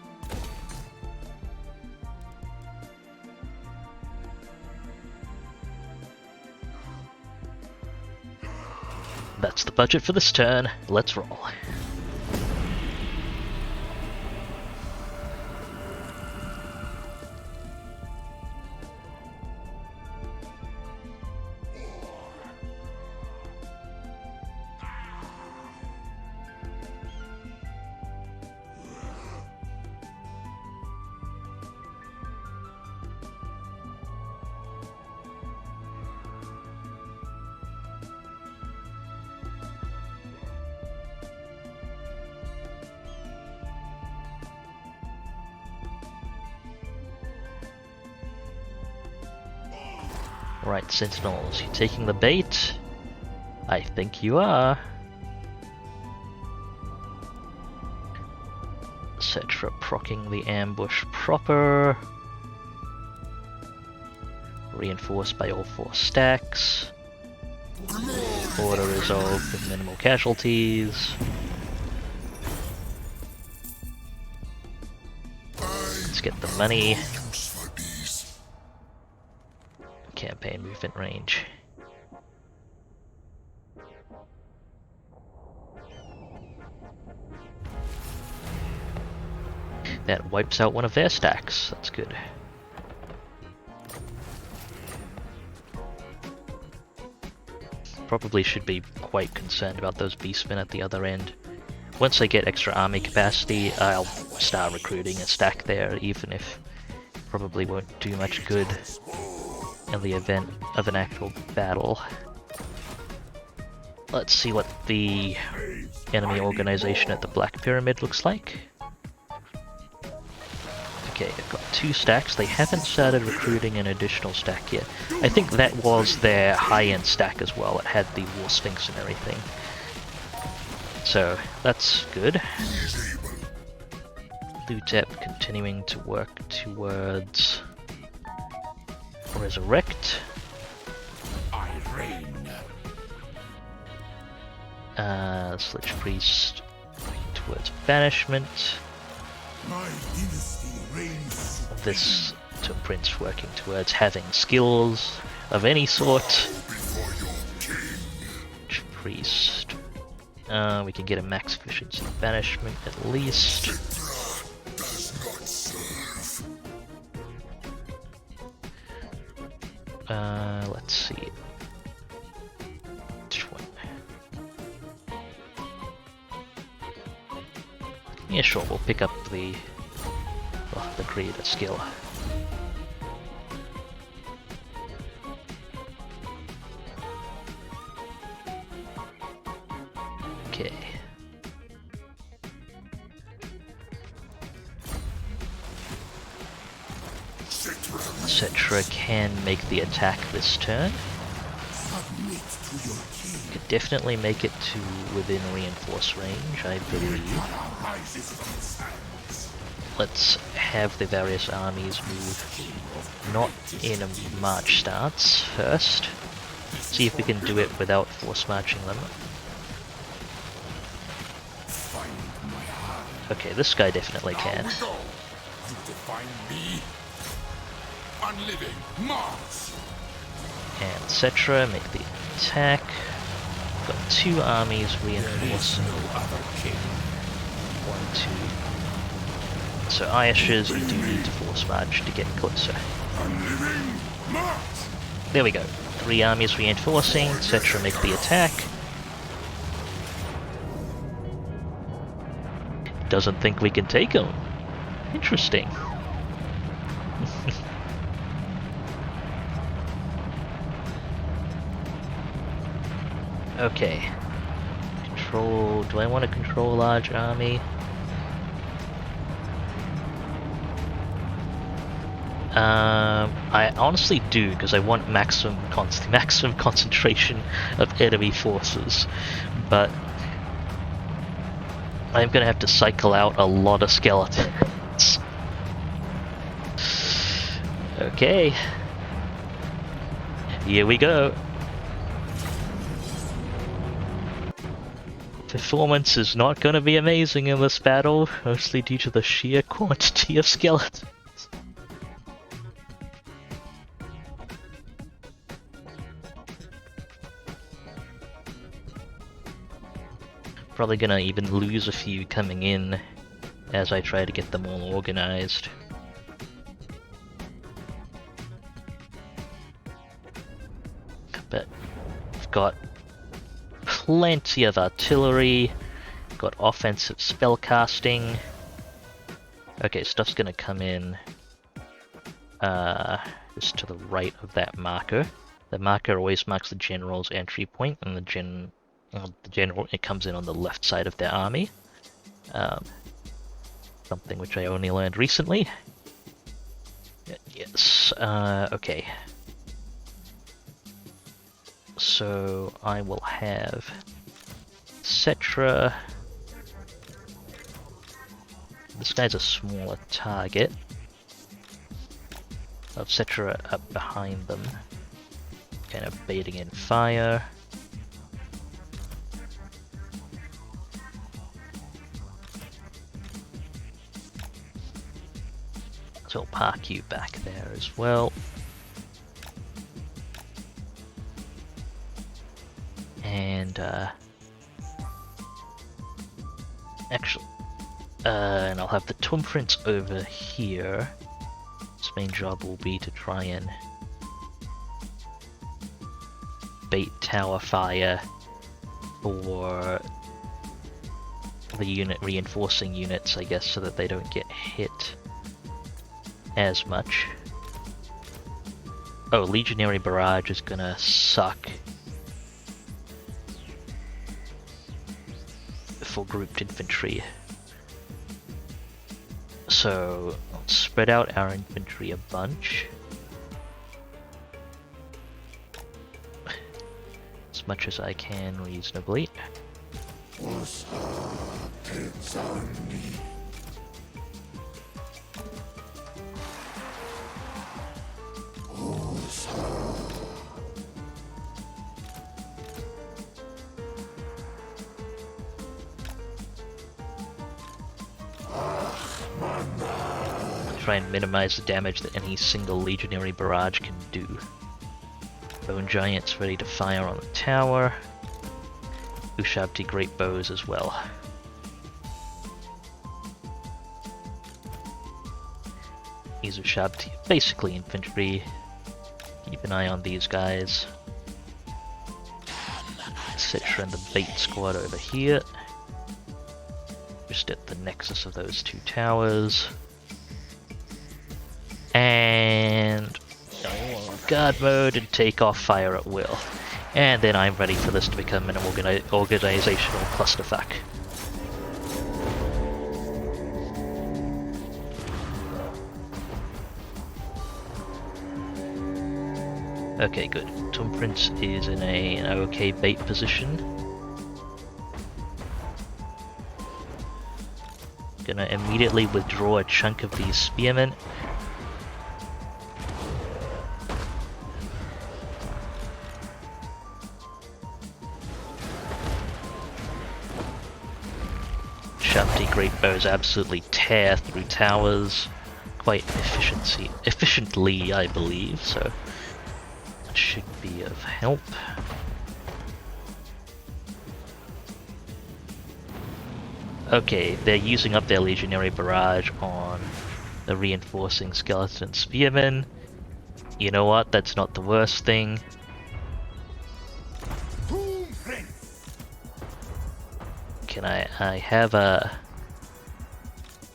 That's the budget for this turn. Let's roll. Right, Sentinels, you taking the bait? I think you are. Settra procking the ambush proper. Reinforced by all 4 stacks. Order resolved with minimal casualties. Let's get the money. Campaign movement range. That wipes out one of their stacks. That's good. Probably should be quite concerned about those beastmen at the other end. Once I get extra army capacity, I'll start recruiting a stack there, even if probably won't do much good in the event of an actual battle. Let's see what the enemy organization at the Black Pyramid looks like. Okay, they've got 2 stacks. They haven't started recruiting an additional stack yet. I think that was their high-end stack as well. It had the War Sphinx and everything. So, that's good. Lutep continuing to work towards Resurrect. I reign. Slich Priest towards Banishment. My dynasty reigns. This to Prince working towards having skills of any sort. Before your king. Priest. We can get a max efficiency banishment at least. Does not serve. Let's see. Which one? Yeah, sure. We'll pick up the creator skill. Okay. Settra can make the attack this turn. Submit to your king. Could definitely make it to within reinforce range, I believe. Rises from the sands. Let's have the various armies move not in a march stance first. See if we can do it without force marching them. Find my heart. Okay, this guy definitely can. Now we go. You define me. Unliving Mars. And Settra make the attack. Got 2 armies reinforcing. No other king. 1, 2. So Ayash's, you do need to force march to get closer. Unliving march! There we go. 3 armies reinforcing. Settra make the attack. Doesn't think we can take him. Interesting. Okay. Control... Do I want to control a large army? I honestly do, because I want maximum concentration of enemy forces. But I'm gonna have to cycle out a lot of skeletons. Okay. Here we go. Performance is not gonna be amazing in this battle, mostly due to the sheer quantity of skeletons. Probably gonna even lose a few coming in as I try to get them all organized. But I've got plenty of artillery, got offensive spellcasting. Okay, stuff's gonna come in just to the right of that marker. The marker always marks the general's entry point, and the general, it comes in on the left side of their army. Something which I only learned recently. Yes, okay. So I will have Settra. This guy's a smaller target. I'll have Settra up behind them, kind of baiting in fire. So I'll park you back there as well. And actually, and I'll have the Twin Prince over here. His main job will be to try and bait tower fire for the unit reinforcing units, I guess, so that they don't get hit as much. Oh, Legionary Barrage is gonna suck for grouped infantry. So I'll spread out our infantry a bunch. As much as I can reasonably. Try and minimize the damage that any single Legionary Barrage can do. Bone Giants ready to fire on the tower. Ushabti Great Bows as well. These Ushabti are basically infantry. Keep an eye on these guys. Settra and the bait squad over here. Just at the nexus of those 2 towers. And guard mode and take off fire at will. And then I'm ready for this to become an organizational clusterfuck. Okay, good. Twin Prince is in an okay bait position. Gonna immediately withdraw a chunk of these spearmen. Great bows absolutely tear through towers quite efficiently, I believe, so that should be of help. Okay, they're using up their legionary barrage on the reinforcing skeleton spearmen. You know what? That's not the worst thing. Can I have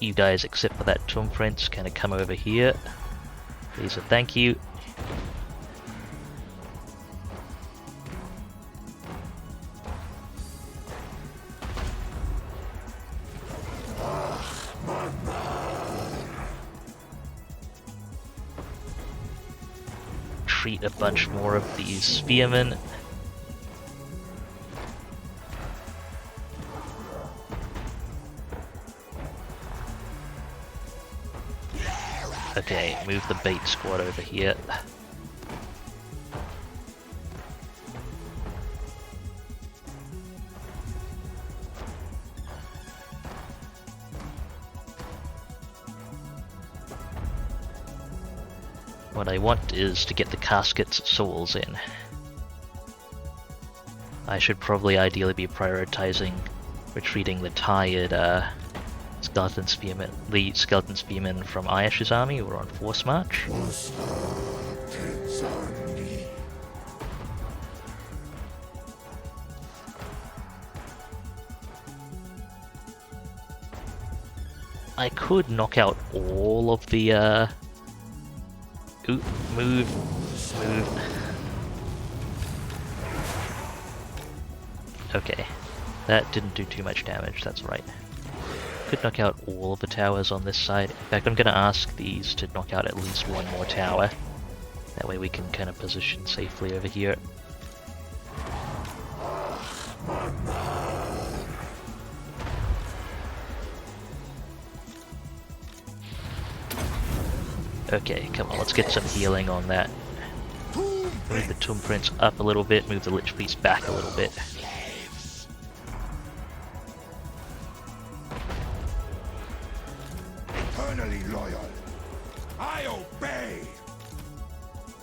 you guys, except for that Tomb Prince, kind of come over here? Please and thank you. Treat a bunch more of these spearmen. Okay, move the bait squad over here. What I want is to get the caskets souls in. I should probably ideally be prioritizing retreating the tired skeleton spearmen, the skeleton spearmen from Ayash's army who are on force march. I could knock out all of the Ooh, move. Okay, that didn't do too much damage, that's right. Could knock out all of the towers on this side. In fact, I'm gonna ask these to knock out at least one more tower. That way we can kind of position safely over here. Okay, come on, let's get some healing on that. Move the Tomb Prince up a little bit, move the Lich Priest back a little bit. Eternally loyal. I obey.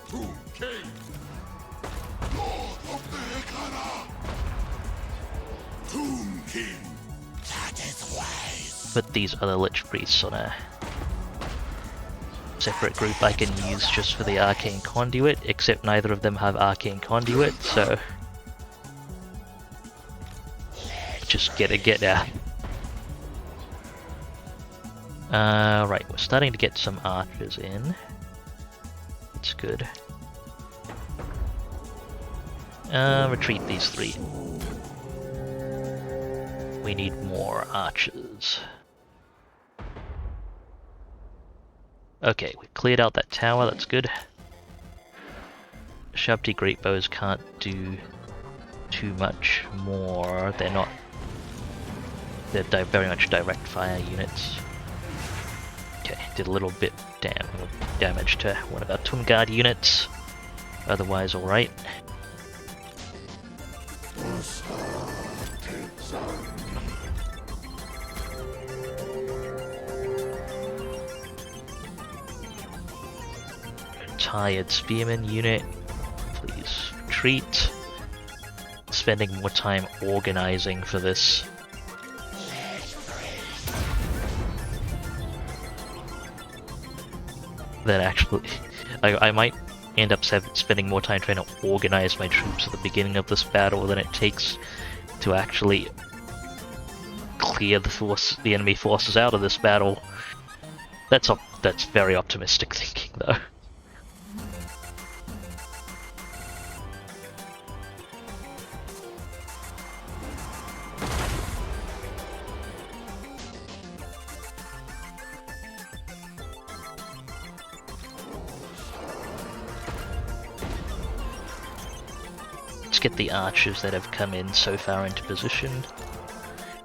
Tomb King. Lord of the Hekara. Tomb King. That is wise. Put these other Lich Priests on a separate group I can use just for the Arcane Conduit, except neither of them have Arcane Conduit, so just get out. Right, we're starting to get some archers in. It's good. Retreat these three. We need more archers. Okay, we cleared out that tower, that's good. Shabti Greatbows can't do too much more. They're very much direct fire units. Okay, did a little bit damage to one of our Tomb Guard units. Otherwise alright. Tired Spearman unit, please retreat. Spending more time organizing for this. Than actually, I might end up spending more time trying to organize my troops at the beginning of this battle than it takes to actually clear the enemy forces out of this battle. That's very optimistic thinking, though. Get the archers that have come in so far into position.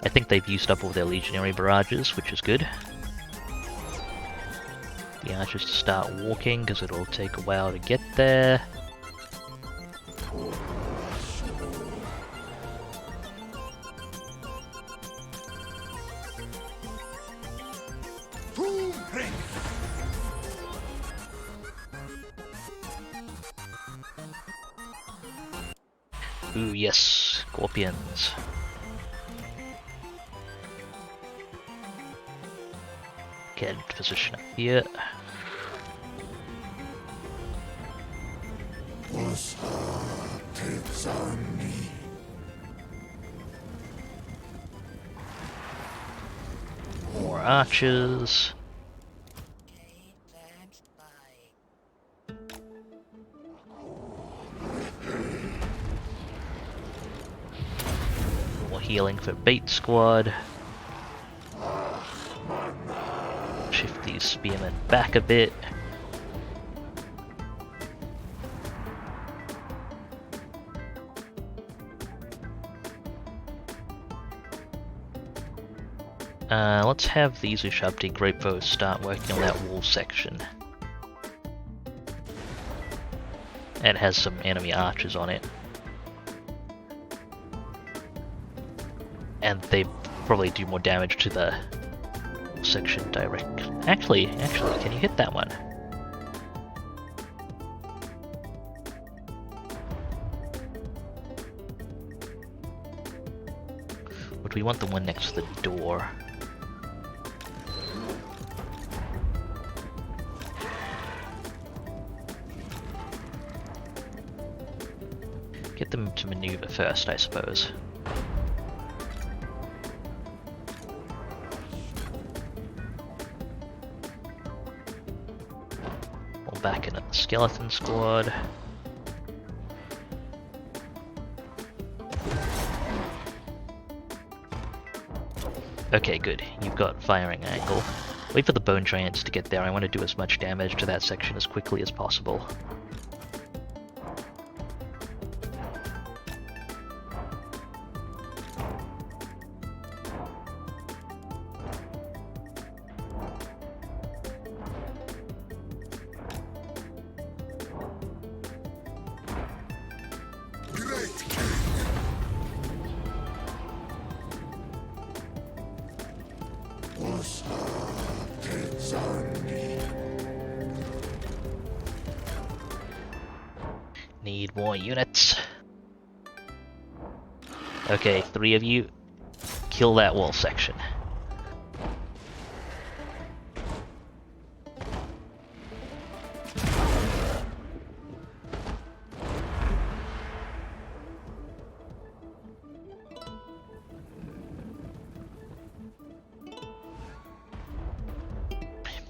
I think they've used up all their legionary barrages, which is good. The archers to start walking, because it'll take a while to get there. Ooh, yes, scorpions. Get into position up here. More archers. More healing for Bait Squad. Shift these spearmen back a bit. Let's have these Ushabti Grapebows start working on that wall section. It has some enemy archers on it. And they probably do more damage to the section direct. Actually, can you hit that one? Or do we want the one next to the door? Get them to maneuver first, I suppose. We'll back into the skeleton squad. Okay, good. You've got firing angle. Wait for the bone giants to get there. I want to do as much damage to that section as quickly as possible. Need more units. Okay, 3 of you, kill that wall section.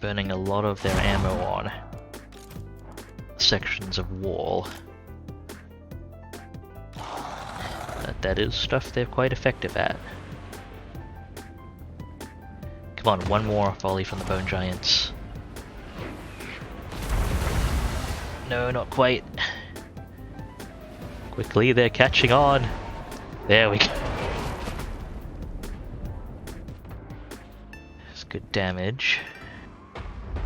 Burning a lot of their ammo on sections of wall. But that is stuff they're quite effective at. Come on, one more volley from the bone giants. No, not quite. Quickly, they're catching on. There we go. That's good damage.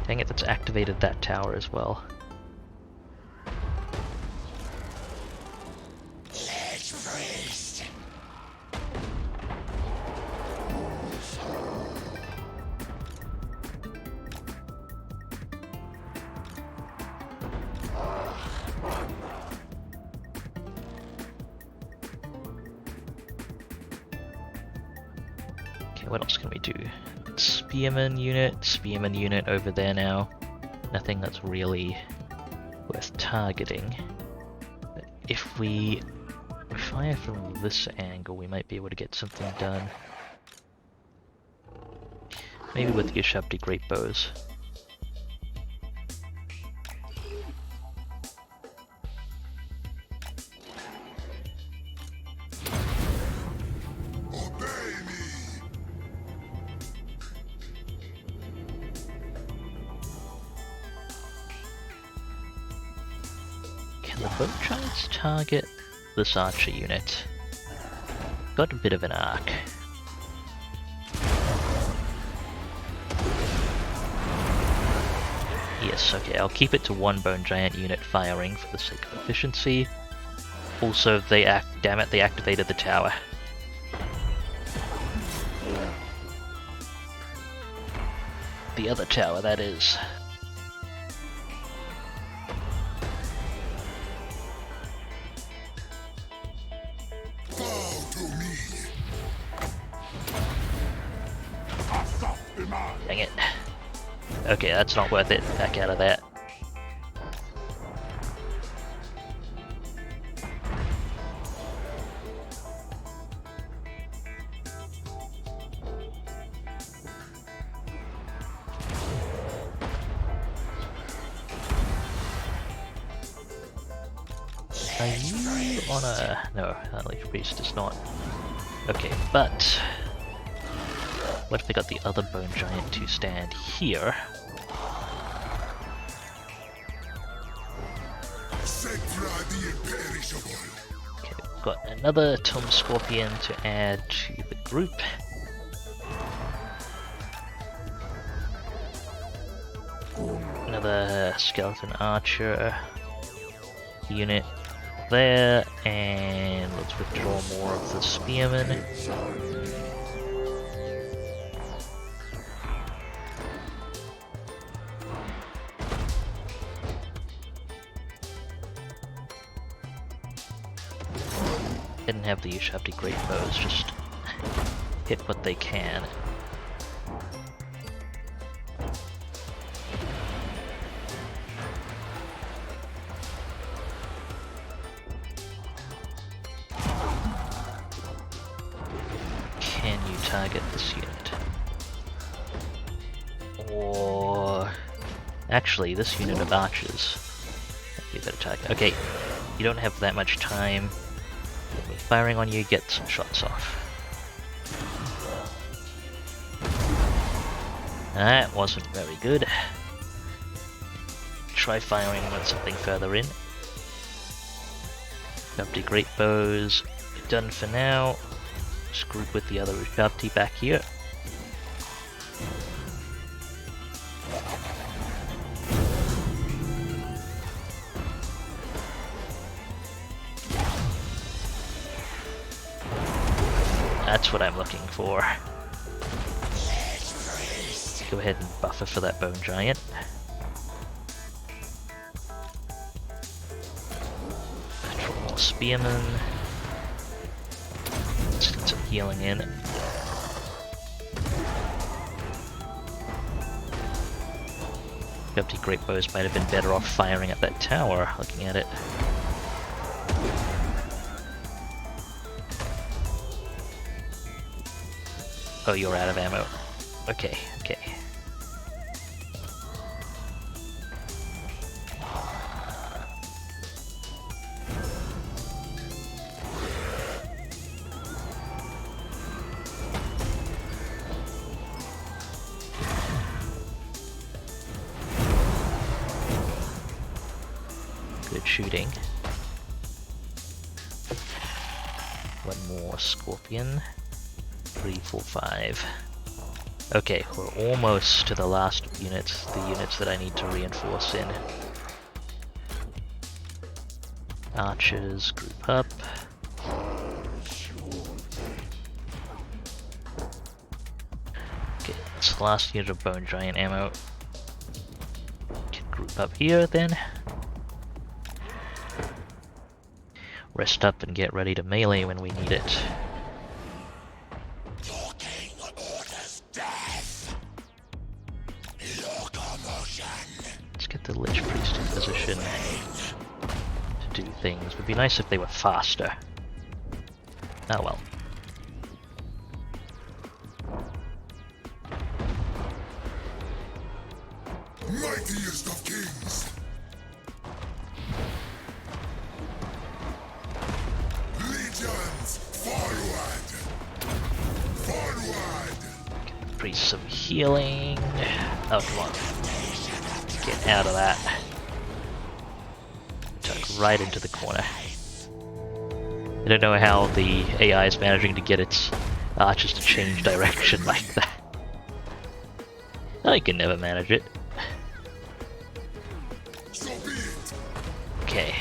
Dang it, that's activated that tower as well. Okay, what else can we do? Spearman unit over there now. Nothing that's really worth targeting. But if we fire from this angle, we might be able to get something done. Maybe with the Ushabti great bows. The bone giants target this archer unit. Got a bit of an arc. Yes, okay, I'll keep it to one bone giant unit firing for the sake of efficiency. Also, they activated the tower. The other tower, that is. Dang it. Okay, that's not worth it. Back out of that. Are you on a... No, Unleash Priest is not. Okay, but... what if they got the other Bone Giant to stand here? Settra the Imperishable. Okay, we've got another Tomb Scorpion to add to the group. Another Skeleton Archer unit there, and let's withdraw more of the Spearmen. Didn't have the Ushabti Great Bows, just hit what they can. Can you target this unit? Or... actually, this unit of archers. That'd be a better target. Okay, you don't have that much time. Firing on you, get some shots off. That wasn't very good. Try firing on something further in. Ushabti Great Bows, done for now. Just group with the other Ushabti back here. That's what I'm looking for. Go ahead and buffer for that Bone Giant. Draw more Spearmen. Let's get some healing in. Ushabti Great Bows might have been better off firing at that tower, looking at it. Oh, you're out of ammo. Okay, okay. Good shooting. One more Scorpion. 3, 4, 5. Okay, we're almost to the last units, the units that I need to reinforce in. Archers, group up. Okay, it's the last unit of Bone Giant ammo. Can group up here then. Rest up and get ready to melee when we need it. Let's get the Lich Priest in position to do things. Would be nice if they were faster. Oh well. Mightiest of kings. Legions, forward! Forward! Priest some healing. Oh, come on. Get out of that. Tuck right into the corner. I don't know how the AI is managing to get its archers to change direction like that. I can never manage it. So be it. Okay.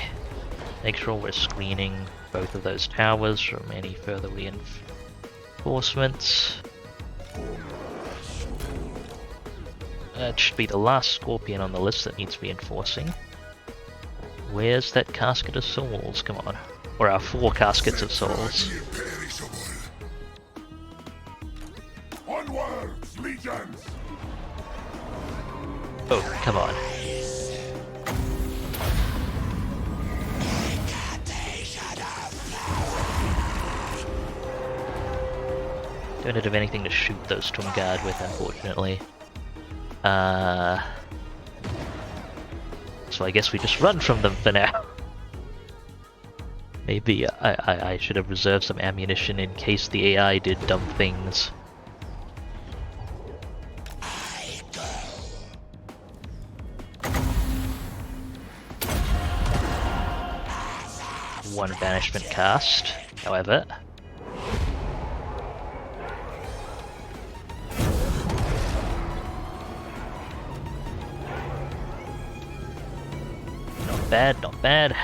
Make sure we're screening both of those towers from any further reinforcements. That should be the last Scorpion on the list that needs reinforcing. Where's that Casket of Souls? Come on. Or our 4 Caskets of Souls. Onwards, legions! Oh, come on. Don't have anything to shoot those Tungard with, unfortunately. So I guess we just run from them for now. Maybe I should have reserved some ammunition in case the AI did dumb things. One banishment cast, however. Not bad, not bad.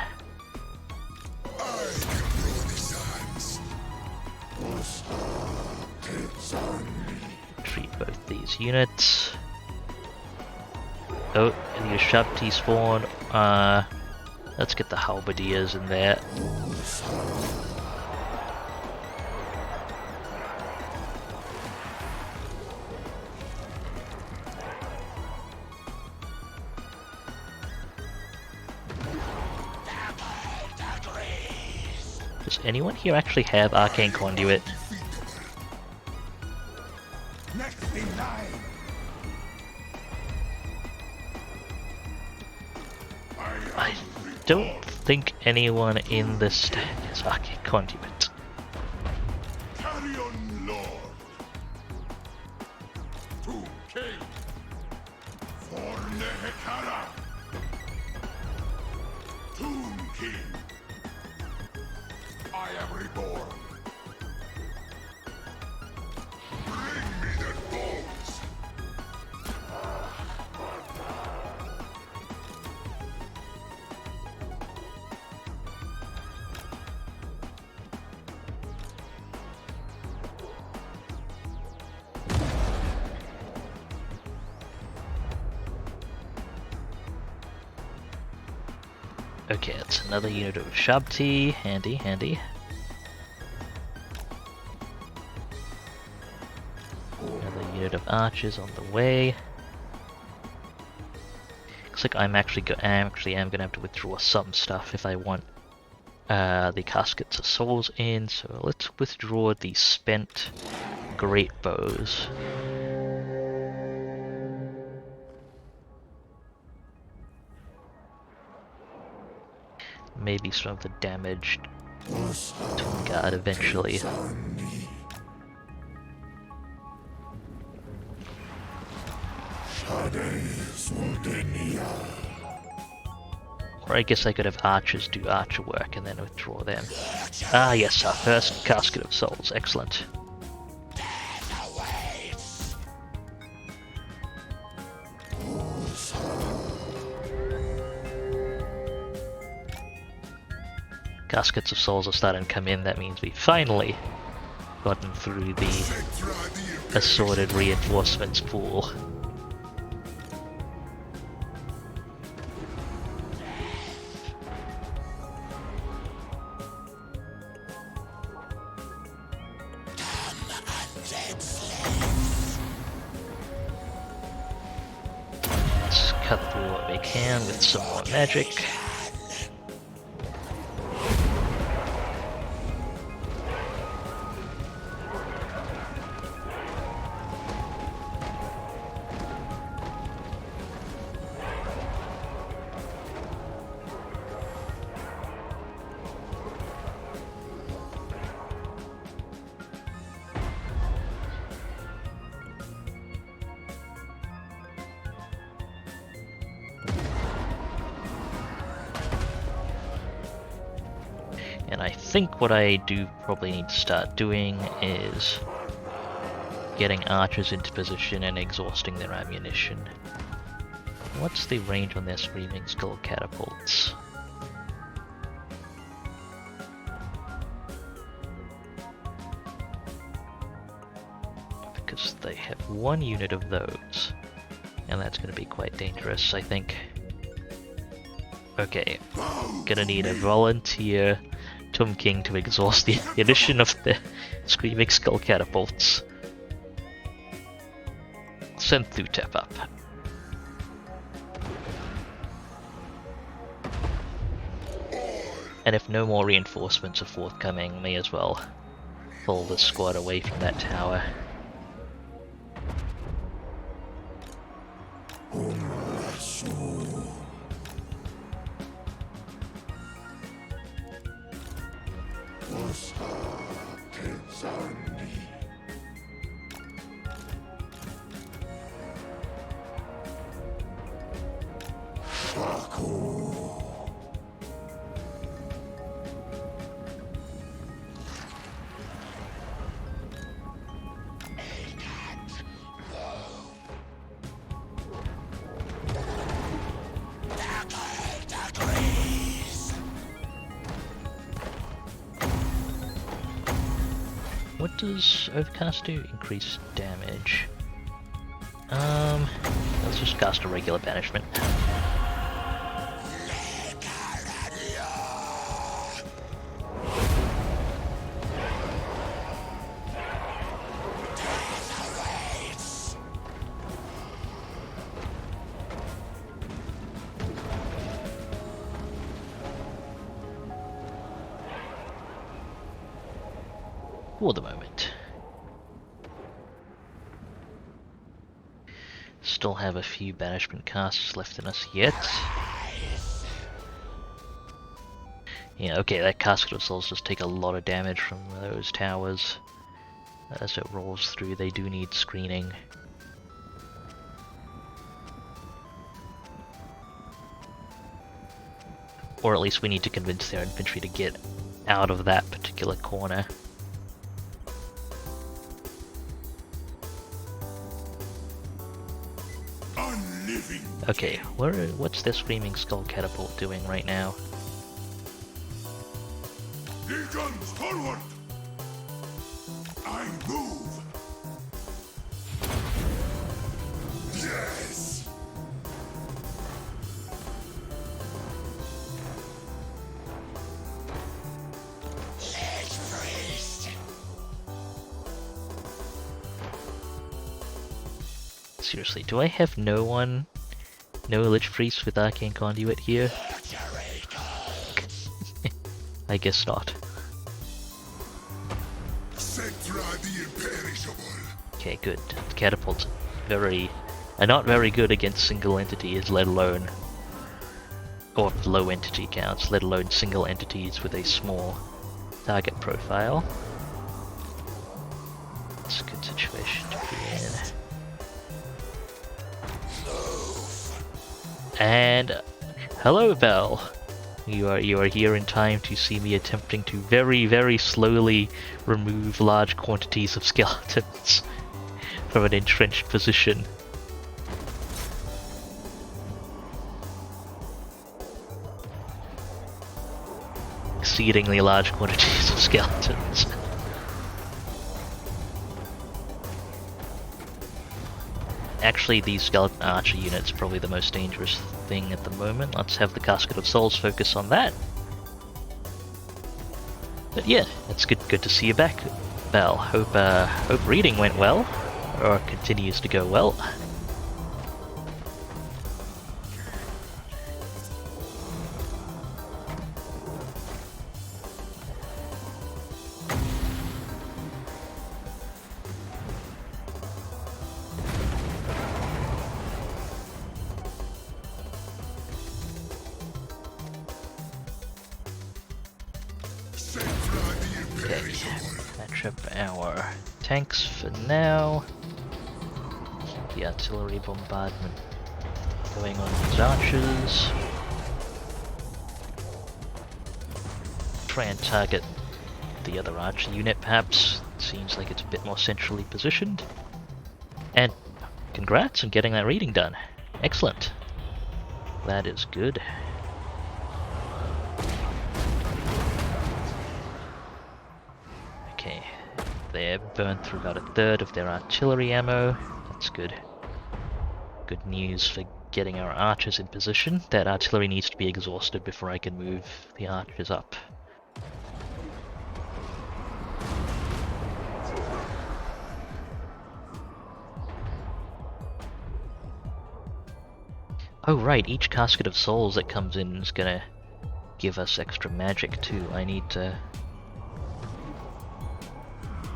Treat both these units. Oh, the Ushabti spawn. Let's get the halberdiers in there. Does anyone here actually have Arcane Conduit? Next in line. I don't think anyone in this stack has Arcane Conduit. Carry on, Lord. To king. For Nehekara. Tomb King. I am reborn. Bring me the bones. Okay, it's another unit of Shabti. Handy, handy. Another unit of archers on the way. Looks like I'm actually am gonna have to withdraw some stuff if I want the caskets of souls in. So let's withdraw the spent great bows. Maybe some of the damaged Tungard eventually. Or I guess I could have archers do archer work and then withdraw them. Ah yes, our first casket of souls, excellent. Caskets of souls are starting to come in, that means we finally gotten through the assorted reinforcements pool. Let's cut through what we can with some more magic. And I think what I do probably need to start doing is getting archers into position and exhausting their ammunition. What's the range on their Screaming Skull catapults? Because they have one unit of those, and that's going to be quite dangerous, I think. Okay, gonna need a volunteer Tomb King to exhaust the addition of the Screaming Skull catapults. Send Thutep up. And if no more reinforcements are forthcoming, may as well pull the squad away from that tower. What does Overcast do? Increase damage. Let's just cast a regular banishment. For the moment. Still have a few banishment casts left in us yet. Yeah, okay, that Casket of Souls does take a lot of damage from those towers. As it rolls through, they do need screening. Or at least we need to convince their infantry to get out of that particular corner. Okay, what's their Screaming Skull Catapult doing right now? The guns forward! I move! Yes! Seriously, do I have no Lich Priest with Arcane Conduit here? I guess not. Settra the Imperishable! Okay, good. Catapults are not very good against single entities, let alone or low entity counts, let alone single entities with a small target profile. It's a good situation to be in. And hello, Bell. You are here in time to see me attempting to very, very slowly remove large quantities of skeletons from an entrenched position. Exceedingly large quantities of skeletons. Actually, the skeleton archer unit's probably the most dangerous thing at the moment. Let's have the Casket of Souls focus on that. But yeah, it's good to see you back, Belle. Hope reading went well, or continues to go well. Match up our tanks for now. Keep the artillery bombardment going on these archers. Try and target the other archer unit perhaps. Seems like it's a bit more centrally positioned. And congrats on getting that reading done. Excellent. That is good. Okay, they've burned through about a third of their artillery ammo. That's good. Good news for getting our archers in position. That artillery needs to be exhausted before I can move the archers up. Oh right, each Casket of Souls that comes in is gonna give us extra magic too. I need to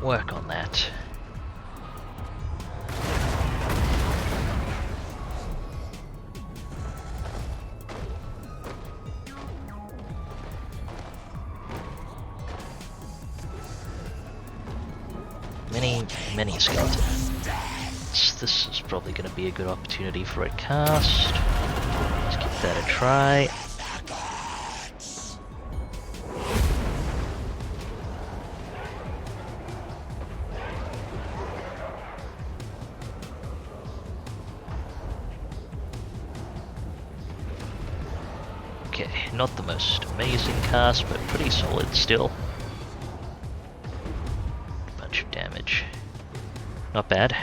work on that. Many skeletons. This is probably going to be a good opportunity for a cast. Let's give that a try. Okay, not the most amazing cast, but pretty solid still. Bunch of damage. Not bad.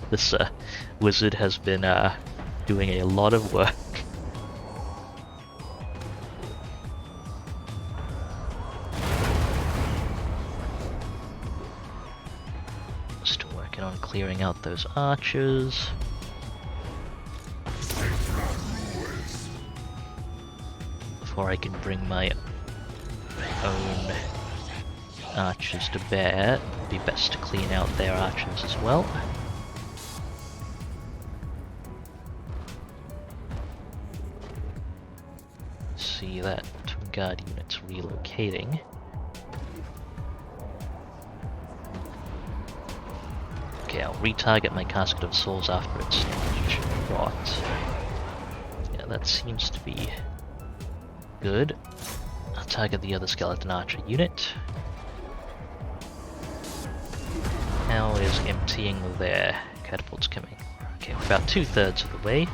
This wizard has been doing a lot of work. Still working on clearing out those archers. Before I can bring my own archers to bear, it'd be best to clean out their archers as well. See that guard unit's relocating. Okay, I'll retarget my Casket of Souls after it's shot. Yeah, that seems to be good. I'll target the other skeleton archer unit. How is emptying their catapults coming? Okay, we're about 2/3 of the way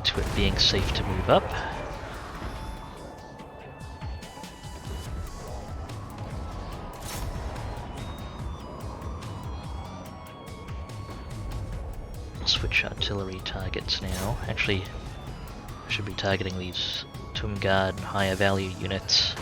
to it being safe to move up. I'll switch artillery targets now. Actually, I should be targeting these Tomb Guard higher value units.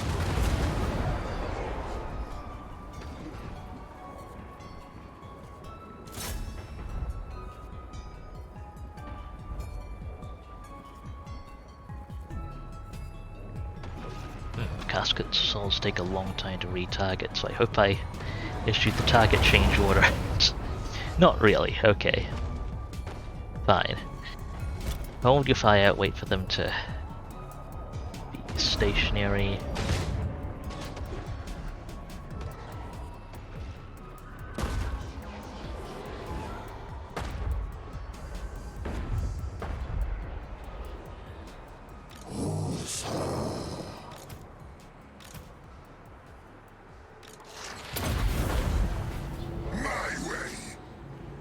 Casket of Souls take a long time to retarget, so I hope I issued the target change order. Not really, okay. Fine. Hold your fire, wait for them to be stationary.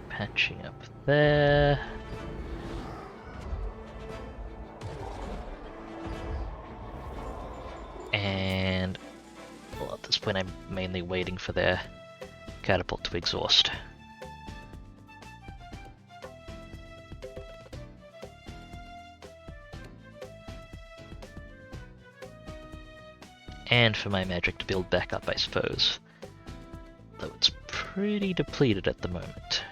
Patching up there. And, well, at this point I'm mainly waiting for their catapult to exhaust. And for my magic to build back up, I suppose. Though it's pretty depleted at the moment.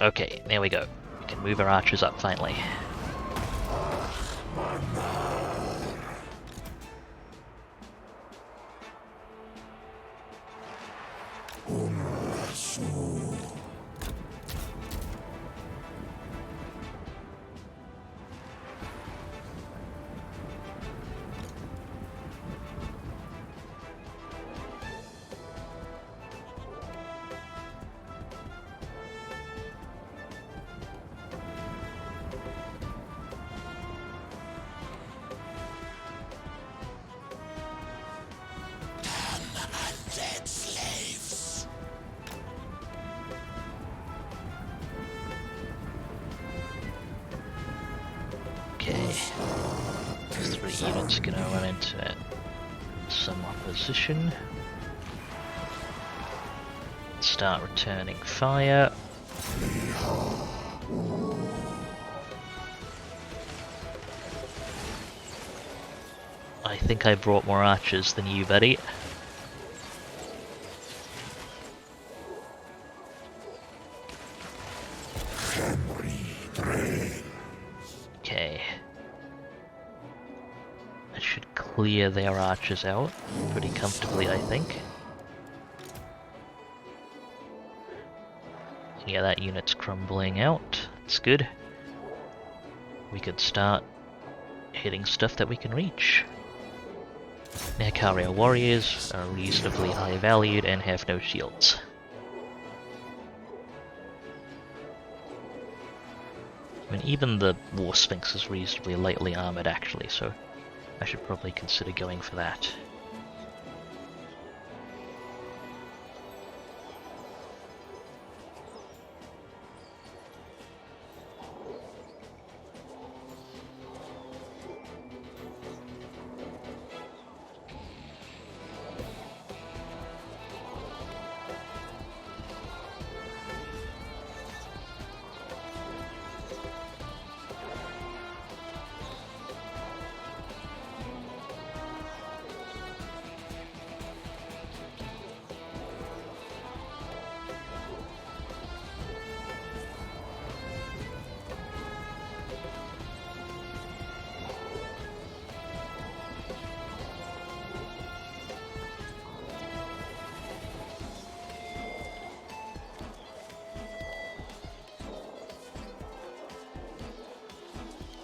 Okay, there we go. We can move our archers up finally. Okay, 3 units are gonna run into some opposition. Start returning fire. I think I brought more archers than you, buddy. Henry. That should clear their archers out pretty comfortably, I think. Yeah, that unit's crumbling out. That's good. We could start hitting stuff that we can reach. Nehkaria warriors are reasonably high valued and have no shields. I mean, even the War Sphinx is reasonably lightly armored actually, so I should probably consider going for that.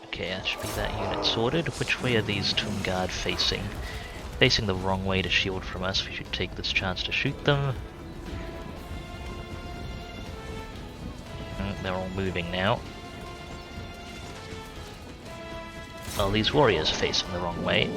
Okay, that should be that unit sorted. Which way are these Tomb Guard facing? Facing the wrong way to shield from us. We should take this chance to shoot them. They're all moving now. Oh, these warriors are facing the wrong way.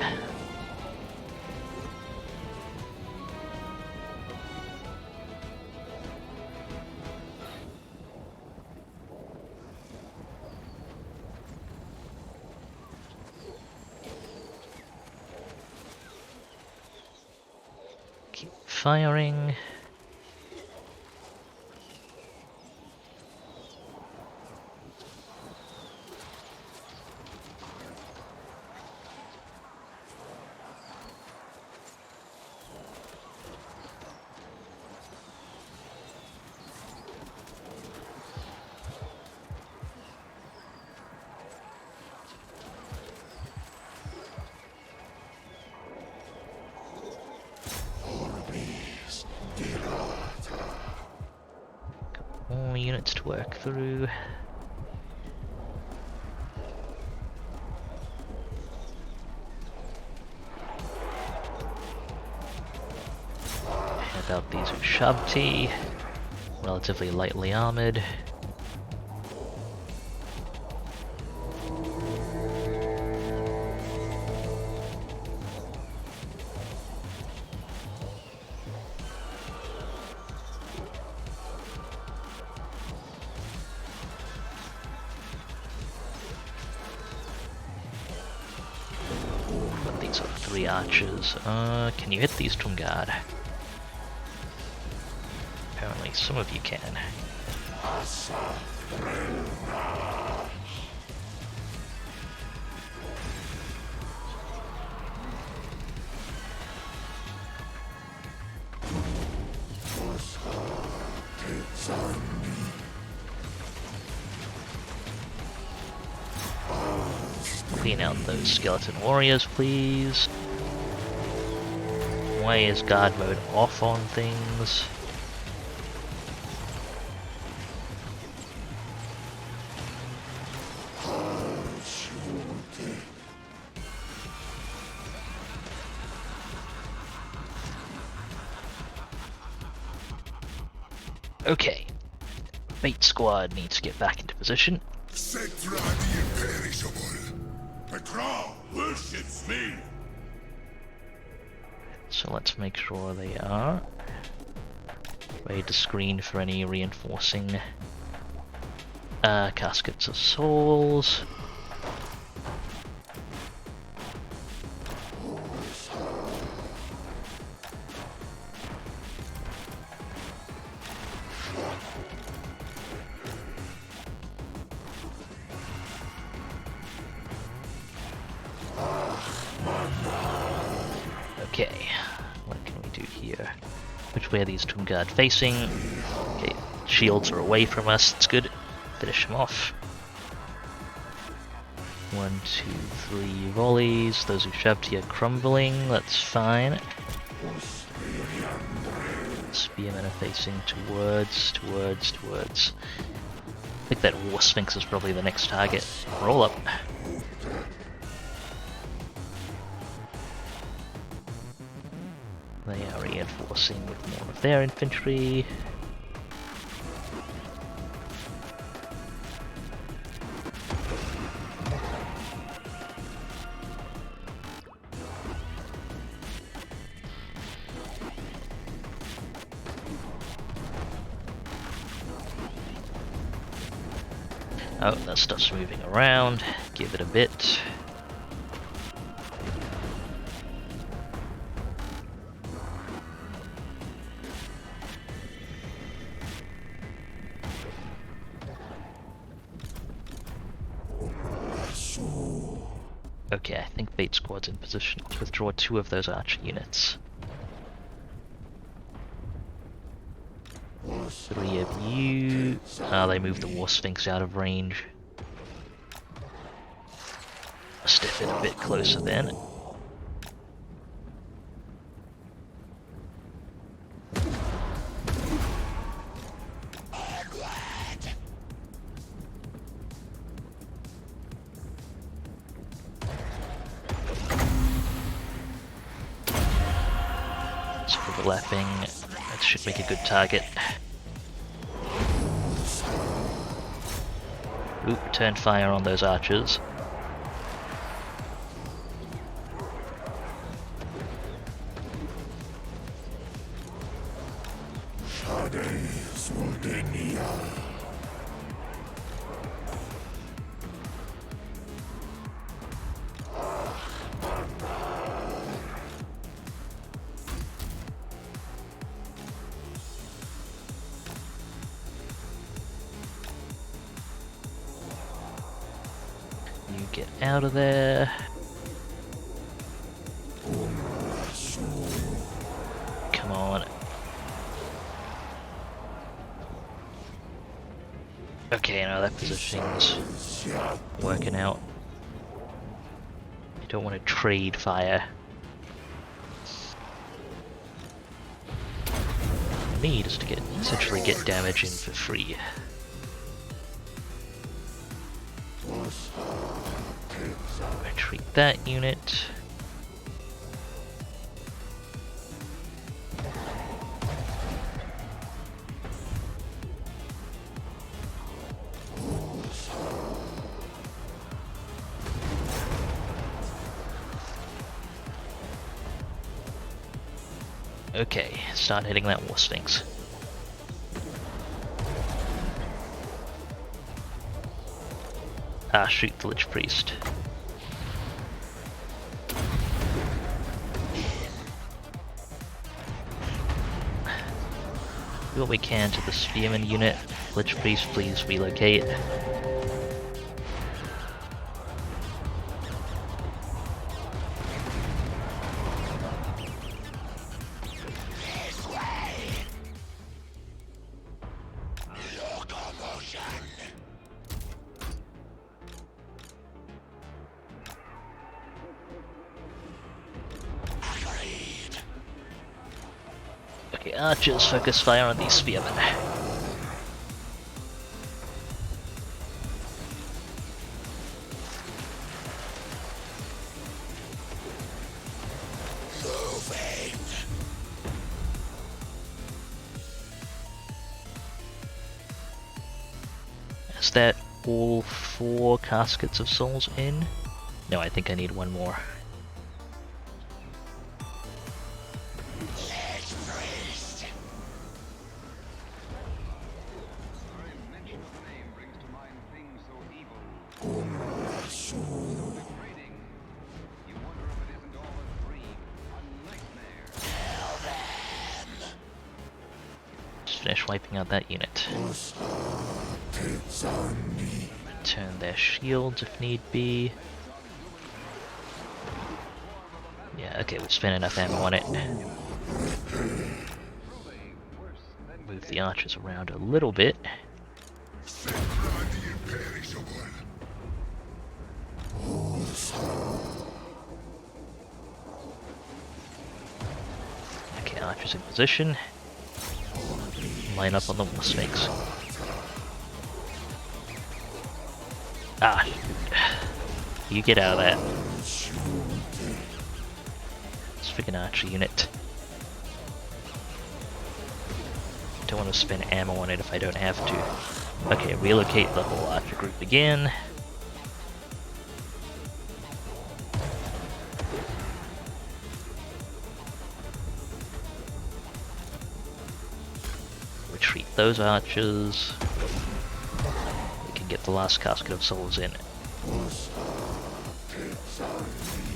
Keep firing. More units to work through. Head out these Ushabti, relatively lightly armored. These are 3 archers. Can you hit these Tomb Guard? Apparently some of you can. Clean out those skeleton warriors, please. Why is guard mode off on things? Okay. Bait squad needs to get back into position. Settra the Imperishable. The crown worships me. So let's make sure they are ready to screen for any reinforcing caskets of souls. Okay, what can we do here? Which way are these Tomb Guard facing? Okay, shields are away from us, that's good. Finish them off. 1, 2, 3 volleys. Those who shoved here crumbling. That's fine. Spearmen are facing towards. I think that War Sphinx is probably the next target. Roll up. They are reinforcing with more of their infantry. Oh, that stuff's moving around. Give it a bit. Okay, I think Bait Squad's in position to withdraw 2 of those archer units. 3 of you. They moved the War Sphinx out of range. Step in a bit closer then. It's overlapping. That should make a good target. Oop, return fire on those archers. You get out of there. Come on. Okay, now that positioning's working out. You don't want to trade fire. The need is to essentially get damage in for free. Retreat that unit. Okay, start hitting that War Sphinx. Ah, shoot the Lich Priest. Do what we can to the Spearman unit. Lich Priest, please relocate. Okay, archers, focus fire on these spearmen. Is that all 4 caskets of souls in? No, I think I need 1 more. Finish wiping out that unit. Turn their shields if need be. Yeah, okay, we've spent enough ammo on it. Move the archers around a little bit. Settra the Imperishable. archers in position. Line up on the War Sphinx. Ah, you get out of that. This freaking archer unit. Don't want to spend ammo on it if I don't have to. Okay, relocate the whole archer group again. Retreat those archers. We can get the last casket of souls in.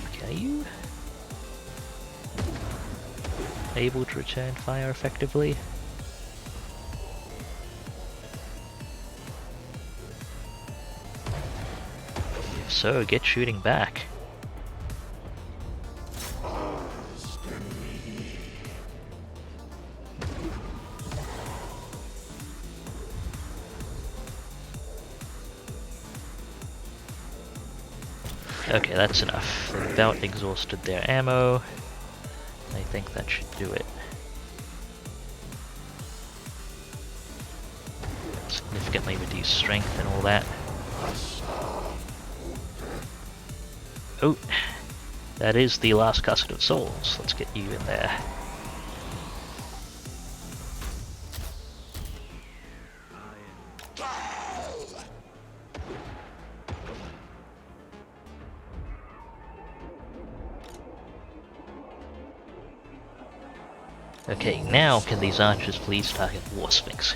Okay, are you able to return fire effectively? If so, get shooting back. Okay, that's enough. They've about exhausted their ammo. I think that should do it. Significantly reduced strength and all that. Oh, that is the last casket of souls. Let's get you in there. Okay, now can these archers please target War Sphinx?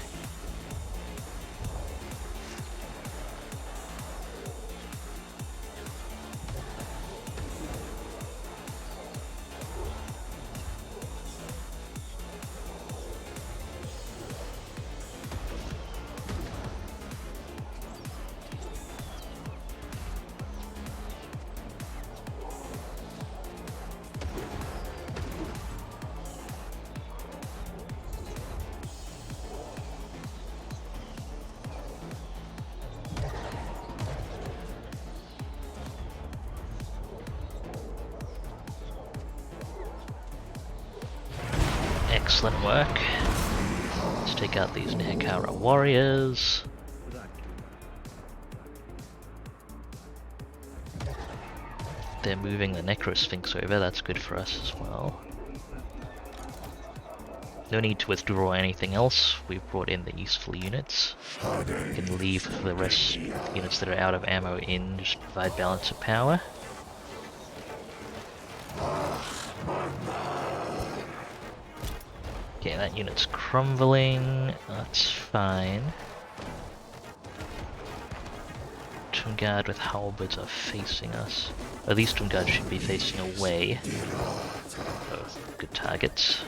Excellent work. Let's take out these Nekara warriors. They're moving the Necrosphinx over, that's good for us as well. No need to withdraw anything else, we've brought in the useful units. We can leave the rest units that are out of ammo in, just provide balance of power. Okay, that unit's crumbling, that's fine. Guard with halberds are facing us. Oh, these guards should be facing away. Both good targets.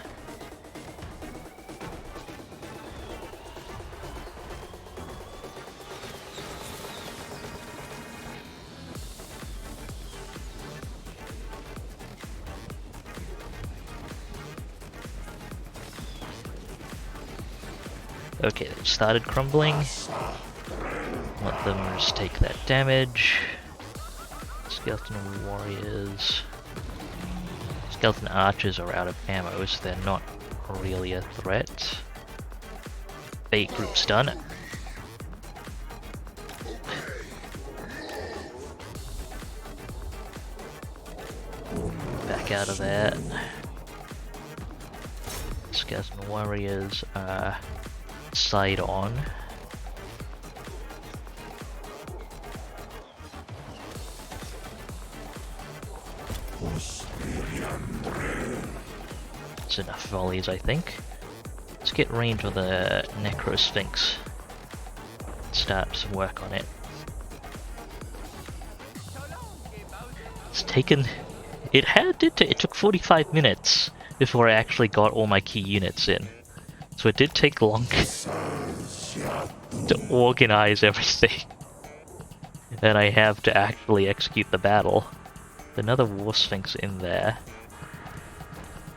Okay, they've started crumbling. Let them just take that damage. Skeleton warriors. Skeleton archers are out of ammo, so they're not really a threat. Bait group's done. Back out of that. Skeleton warriors are side on. That's enough volleys, I think. Let's get range on the Necrosphinx. Start some work on it. It's taken... It took 45 minutes before I actually got all my key units in. So it did take long to organize everything. And I have to actually execute the battle. Another War Sphinx in there.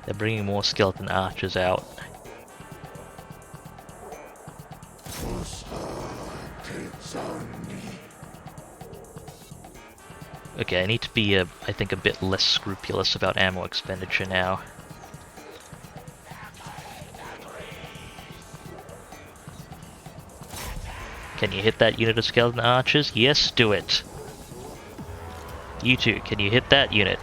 They're bringing more skeleton archers out. Okay, I need to be, I think, a bit less scrupulous about ammo expenditure now. Can you hit that unit of skeleton archers? Yes, do it. You two, can you hit that unit?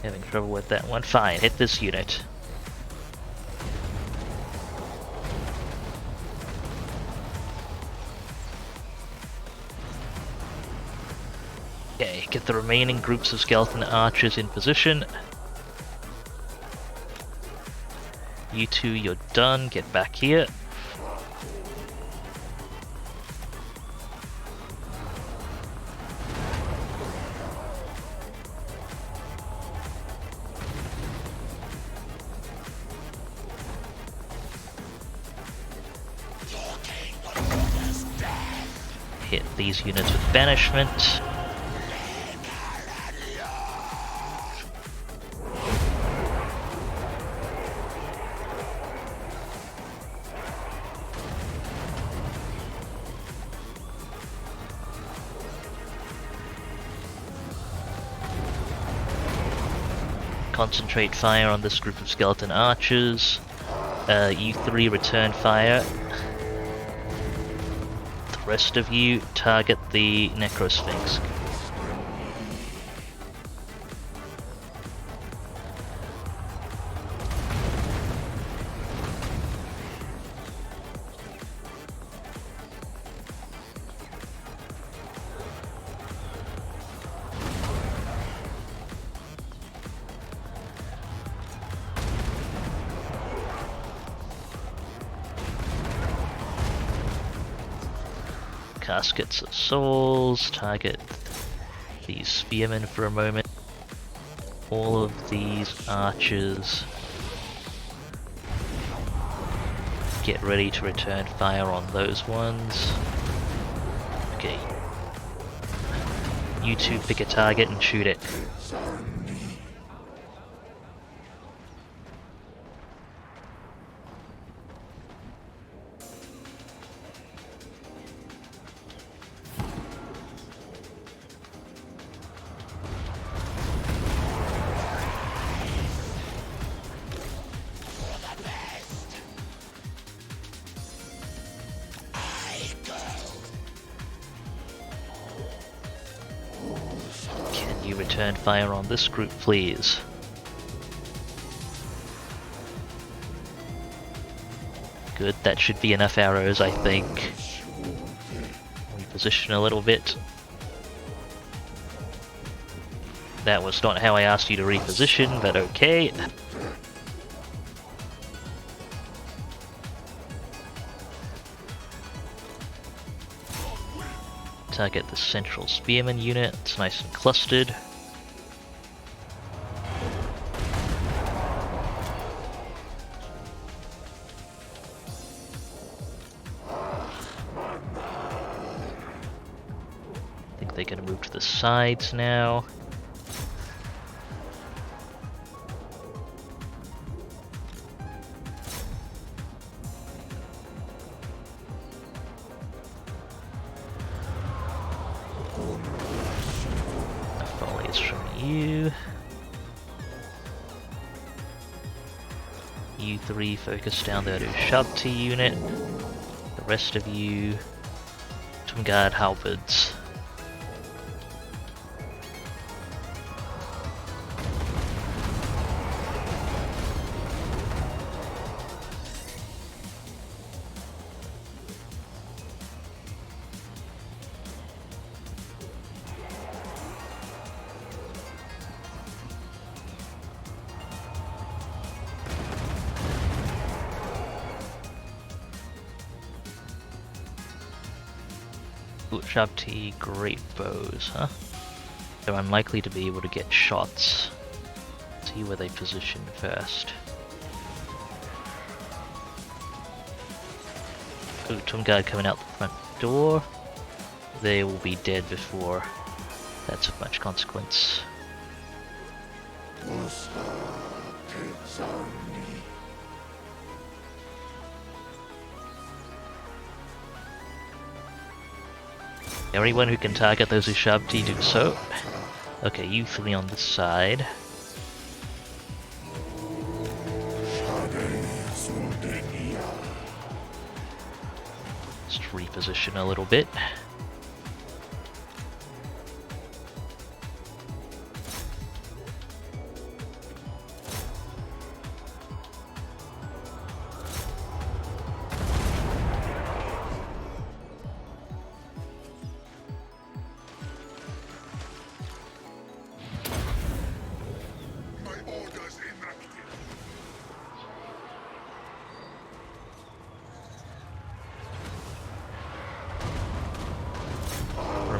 Having trouble with that one. Fine, hit this unit. Okay, get the remaining groups of skeleton archers in position. You two, you're done. Get back here. Hit these units with banishment. Concentrate fire on this group of skeleton archers. You three return fire. The rest of you target the Necrosphinx. Caskets of souls, target these spearmen for a moment. All of these archers get ready to return fire on those ones. Okay. You two pick a target and shoot it. Can you return fire on this group, please? Good, that should be enough arrows, I think. Reposition a little bit. That was not how I asked you to reposition, but okay. Target the central spearman unit, it's nice and clustered. I think they're going to move to the sides now. Volleys from you. You three focus down there to Shabti unit. The rest of you, Tumgard halberds. Shabti great bows, huh? They're unlikely to be able to get shots. See where they position first. Ooh, Tumgard coming out the front door. They will be dead before that's of much consequence. Everyone who can target those Ushabti do so. Okay, you three on the side. Just reposition a little bit.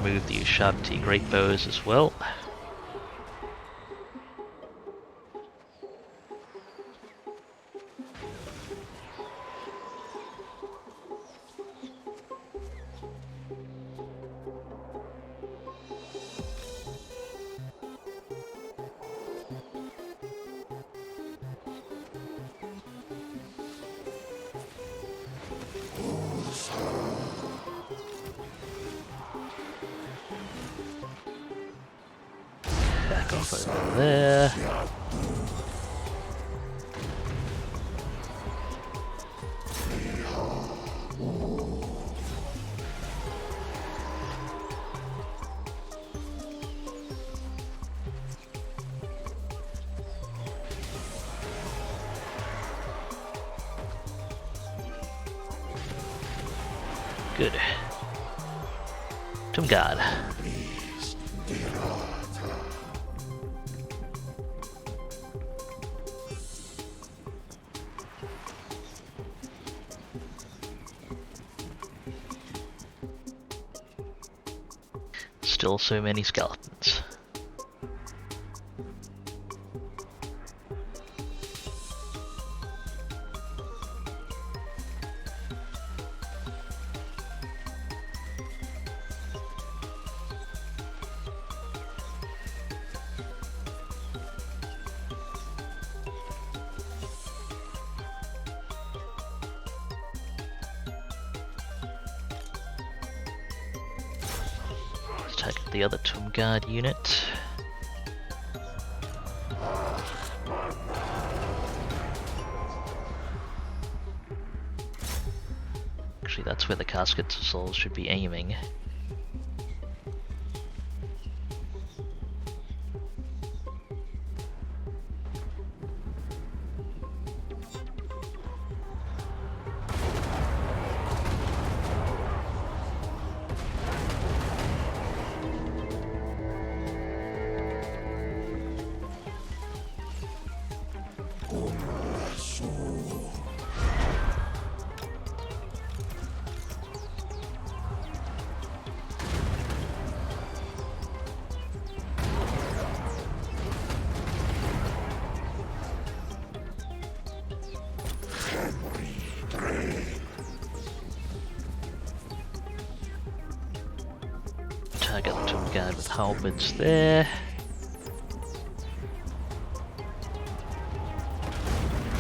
Remove the Ushabti great bows as well. Back off over there. Good. Tomb Guard. Still so many skeletons. Attack the other Tomb Guard unit. Actually, that's where the Caskets of Souls should be aiming. Target the Tomb Guard with halberds there.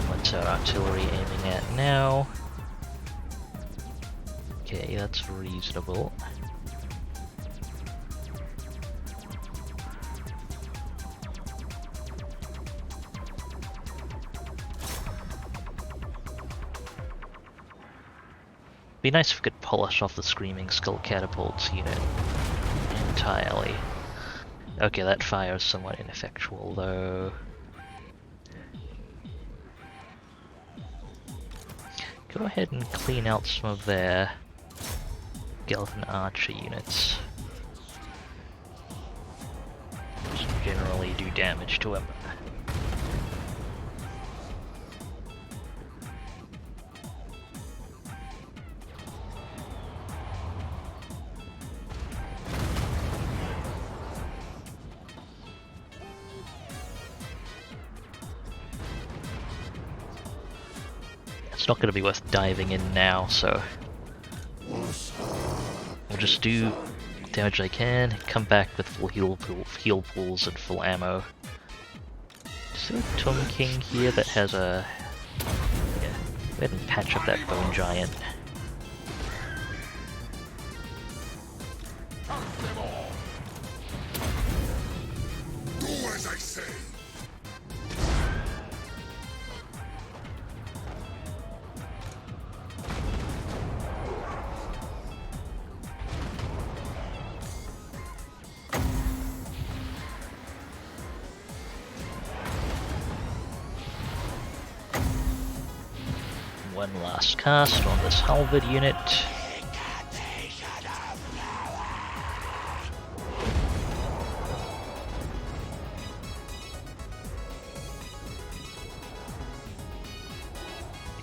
What's our artillery aiming at now? Okay, that's reasonable. Be nice if we could polish off the Screaming Skull Catapults unit entirely. Okay, that fire is somewhat ineffectual though. Go ahead and clean out some of their skeleton archer units. Just generally do damage to him. It's not going to be worth diving in now, so we'll just do damage I can, come back with full heal pools and full ammo. Is there a Tomb King here that has a... yeah, go ahead and patch up that Bone Giant. one last cast on this halberd unit.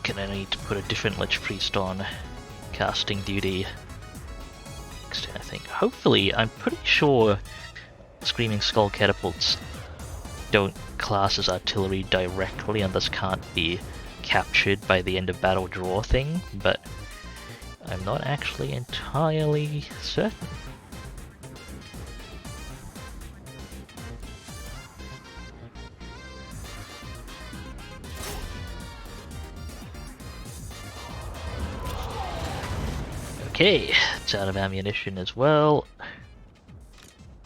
Gonna need to put a different Lich Priest on casting duty next turn, I think. Hopefully, I'm pretty sure Screaming Skull catapults don't class as artillery directly and thus can't be captured by the end of battle draw thing, but I'm not actually entirely certain. Okay, it's out of ammunition as well.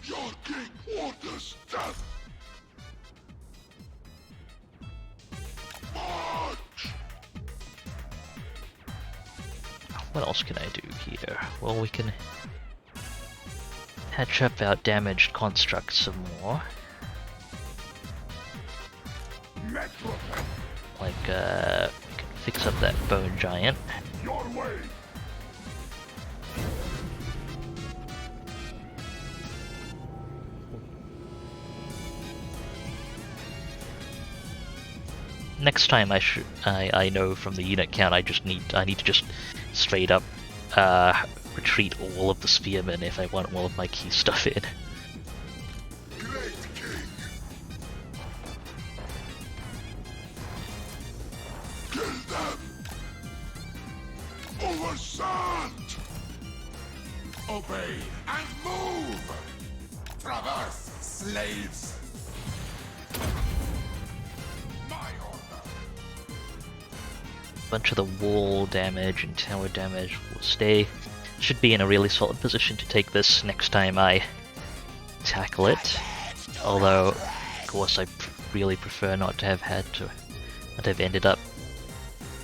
Your king orders death. March. What else can I do here? Well, we can patch up our damaged constructs some more. Like, we can fix up that bone giant. Your way. Next time I know from the unit count I need to just straight up retreat all of the spearmen if I want all of my key stuff in. Great king. Kill them. Oversand. Obey and move. Traverse, slaves. Bunch of the wall damage and tower damage will stay. Should be in a really solid position to take this next time I tackle it. Although, of course, I really prefer not to have ended up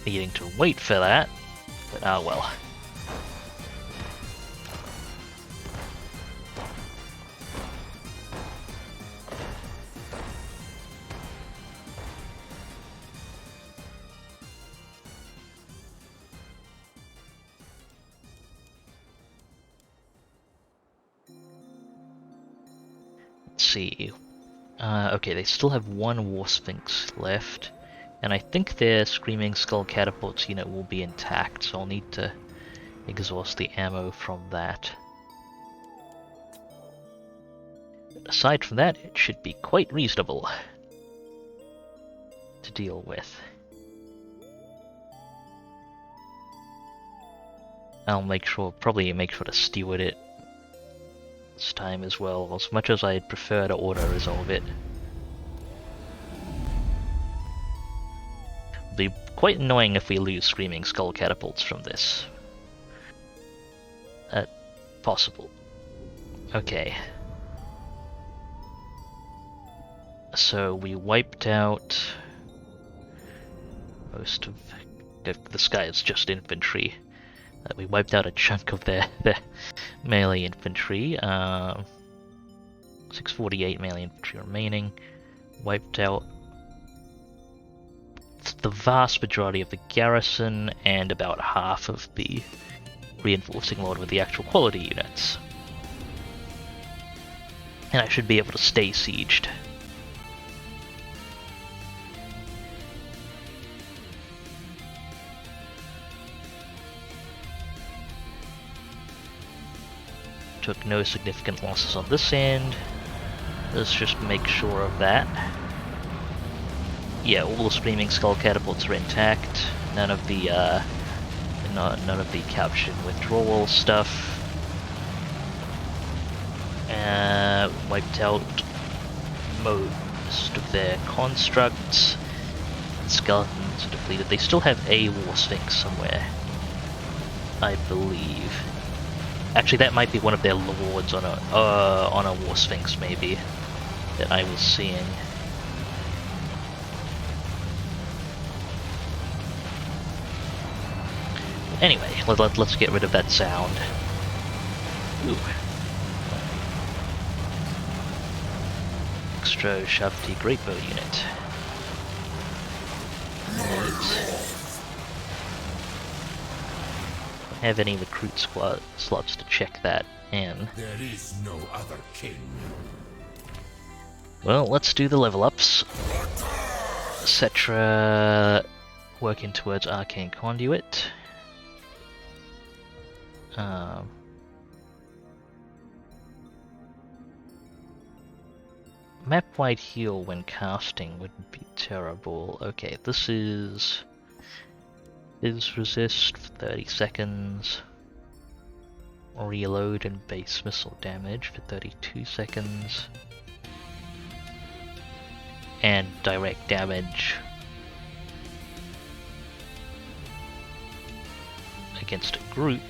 needing to wait for that. But ah well. See. Okay, they still have one War Sphinx left, and I think their Screaming Skull catapults unit will be intact, so I'll need to exhaust the ammo from that. But aside from that, it should be quite reasonable to deal with. I'll probably make sure to steward it this time as well, as much as I'd prefer to auto-resolve it. It'll be quite annoying if we lose Screaming Skull catapults from this. Possible. Okay. So we wiped out most of this guy is just infantry. We wiped out a chunk of their melee infantry. 648 melee infantry remaining. Wiped out the vast majority of the garrison and about half of the reinforcing lord with the actual quality units. And I should be able to stay sieged. Took no significant losses on this end. Let's just make sure of that. Yeah, all the Screaming Skull catapults are intact. None of the captured withdrawal stuff. Wiped out most of their constructs. Skeletons are depleted. They still have a War Sphinx somewhere, I believe. Actually, that might be one of their lords on a War Sphinx, maybe, that I was seeing. Anyway, let's get rid of that sound. Ooh. Extra Shavti Greatbow unit. have any recruit slots to check that in. There is no other king. Well, let's do the level ups. Settra working towards Arcane Conduit. Map-wide heal when casting would be terrible. Okay, this is resist for 30 seconds. Reload and base missile damage for 32 seconds. And direct damage against a group.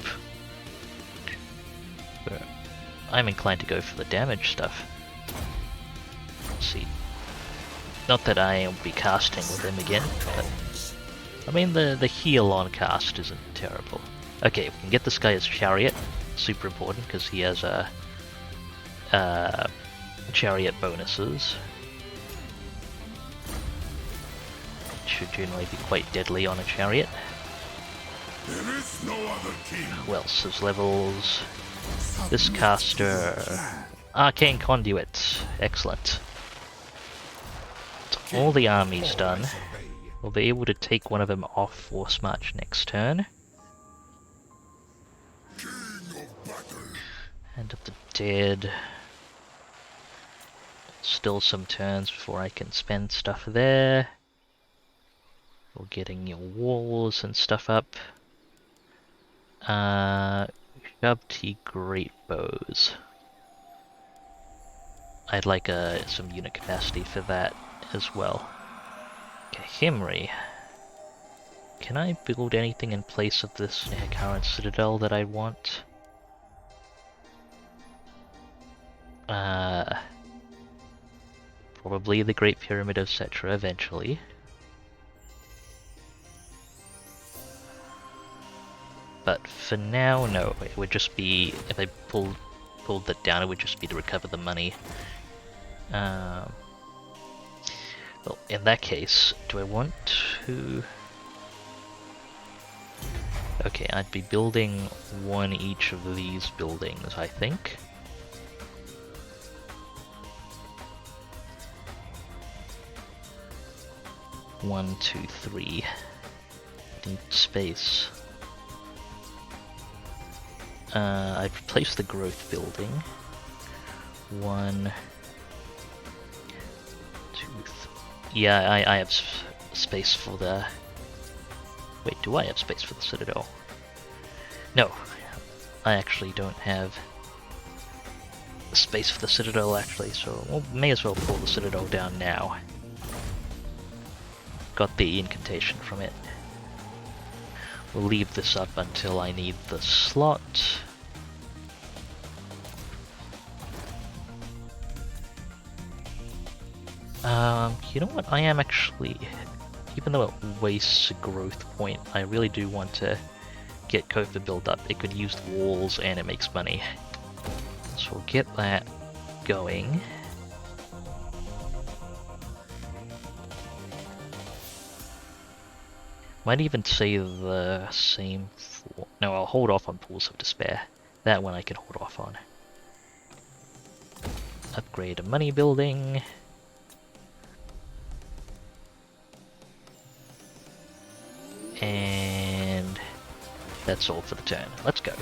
But I'm inclined to go for the damage stuff. Let's see. Not that I will be casting with him again, but I mean the heal on cast isn't terrible. Okay, we can get this guy as chariot. Super important because he has chariot bonuses. Should generally be quite deadly on a chariot. There is no other king. Who else has levels? This caster, Arcane Conduit. Excellent. So all the army's done. We'll be able to take one of them off Force March next turn. Hand of the Dead. Still some turns before I can spend stuff there. You're getting your walls and stuff up. Shabti Great Bows. I'd like some unit capacity for that as well. Okay, Himri. Can I build anything in place of this current citadel that I want? Probably the Great Pyramid of Settra eventually. But for now, no. It would just be, if I pulled that down, it would just be to recover the money. Well, in that case, do I want to... Okay, I'd be building one each of these buildings, I think. One, two, three. Need space. I'd replace the growth building. One, two, yeah, I have space for the... Wait, do I have space for the citadel? No, I actually don't have space for the citadel actually, so we may as well pull the citadel down now. Got the incantation from it. We'll leave this up until I need the slot. You know what? I am actually, even though it wastes a growth point, I really do want to get Kofa built up. It can use the walls and it makes money. So we'll get that going. Might even say the same for... No, I'll hold off on Pools of Despair. That one I can hold off on. Upgrade a money building. And that's all for the turn. Let's go.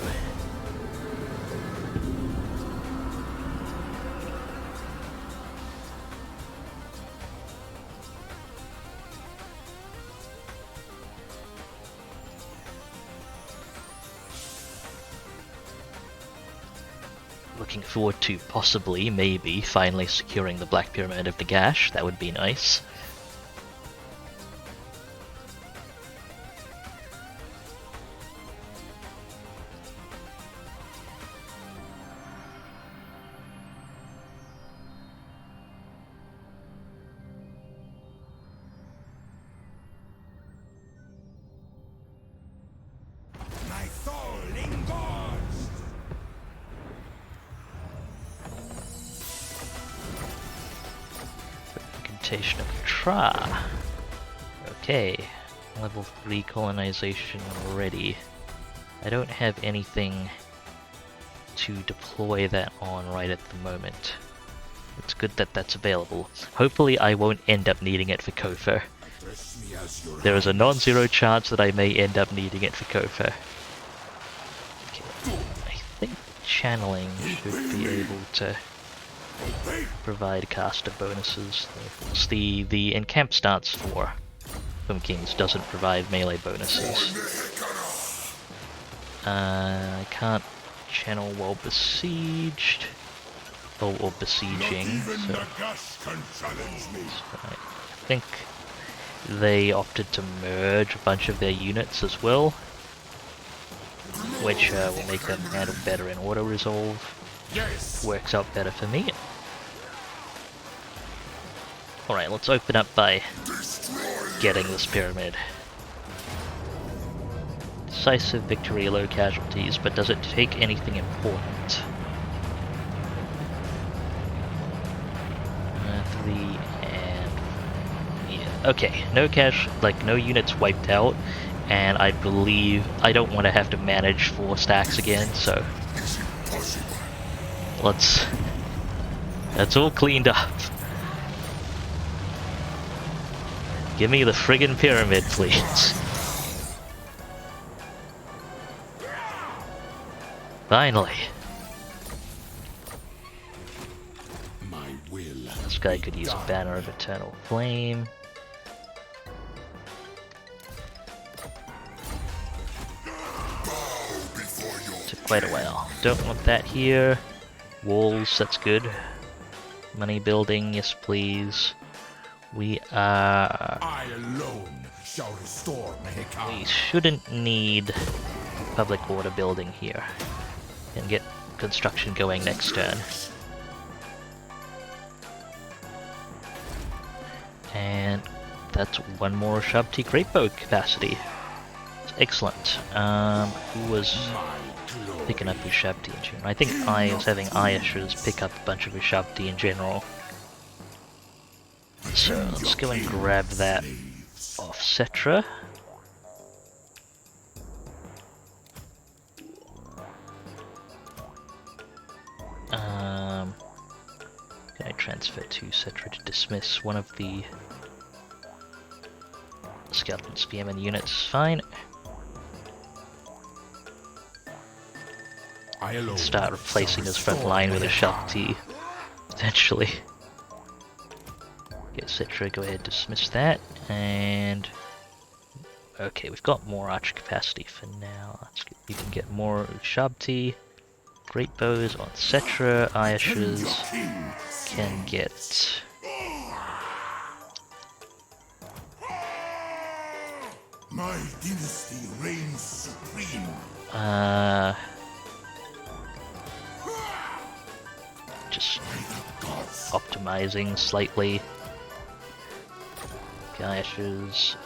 Looking forward to possibly, maybe, finally securing the Black Pyramid of Nagash. That would be nice. My soul engorged. Incantation of Tra. Okay. Level 3 colonization already. I don't have anything to deploy that on right at the moment. It's good that that's available. Hopefully I won't end up needing it for Kofa. Dress me as your There is a non-zero chance that I may end up needing it for Kofa. Okay, I think channeling should be able to provide caster bonuses. Of course, the encamp stance for Kings doesn't provide melee bonuses. I can't channel while besieged, or besieging, so I think they opted to merge a bunch of their units as well, which will make them handle better in auto-resolve. yes. Works out better for me. Alright, let's open up by getting this pyramid. Decisive victory, low casualties, but does it take anything important? 3 and... yeah, okay, no units wiped out, and I believe I don't want to have to manage 4 stacks again, so... That's all cleaned up. Give me the friggin' pyramid, please. Finally. My will. This guy could use a banner of eternal flame. Took quite a while. Don't want that here. Walls, that's good. Money building, yes please. We are... I alone shall restore Mexico. we shouldn't need public order building here. And get construction going next turn. And that's one more Shabti Greatbow capacity. It's excellent. Who was picking up his Shabti in general? I think I was having Ayash's pick up a bunch of his Shabti in general. So let's go and grab that off Settra. Can I transfer to Settra to dismiss one of the skeleton spearman units? Fine. I alone Start replacing shall his front restore line with a Mexico. Shabti, potentially. Okay, Settra, go ahead, dismiss that, and... okay, we've got more archer capacity for now. We can get more Shabti. Great bows on Settra. Ayash's can get... My dynasty reigns supreme. Just optimizing slightly. Ayash's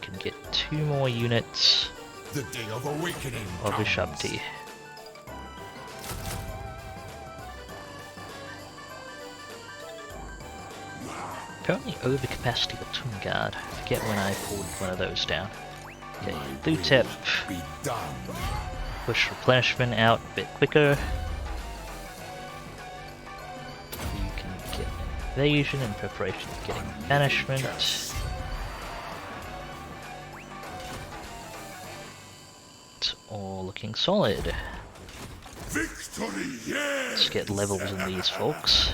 can get 2 more units The day of awakening of comes. Shabti. Apparently overcapacity for Tomb Guard. I forget when I pulled one of those down. Okay, My Thutep, will be done. push replenishment out a bit quicker. You can get invasion in preparation of getting banishment. It's all looking solid. Victory, yes! Let's get levels in these folks.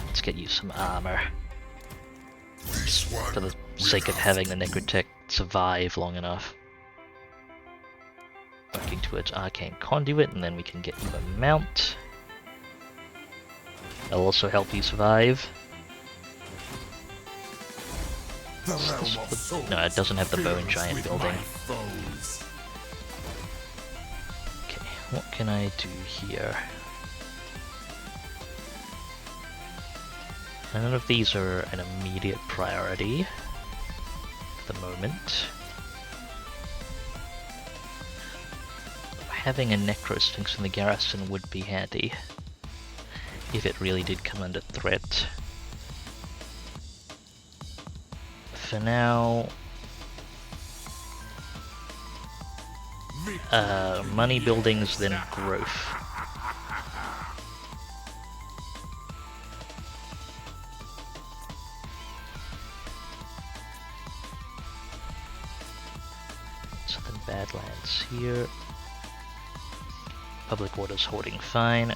Let's get you some armor. This one For the sake of having the Necrotech survive long enough. Working towards Arcane Conduit, and then we can get you a mount. That'll also help you survive. The realm of souls No, it doesn't have the Bone fills Giant with building. my foes. Okay, what can I do here? None of these are an immediate priority at the moment. having a Necrosphinx in the garrison would be handy, if it really did come under threat. For now, money buildings, then growth. Southern Badlands here. Public Order's holding fine.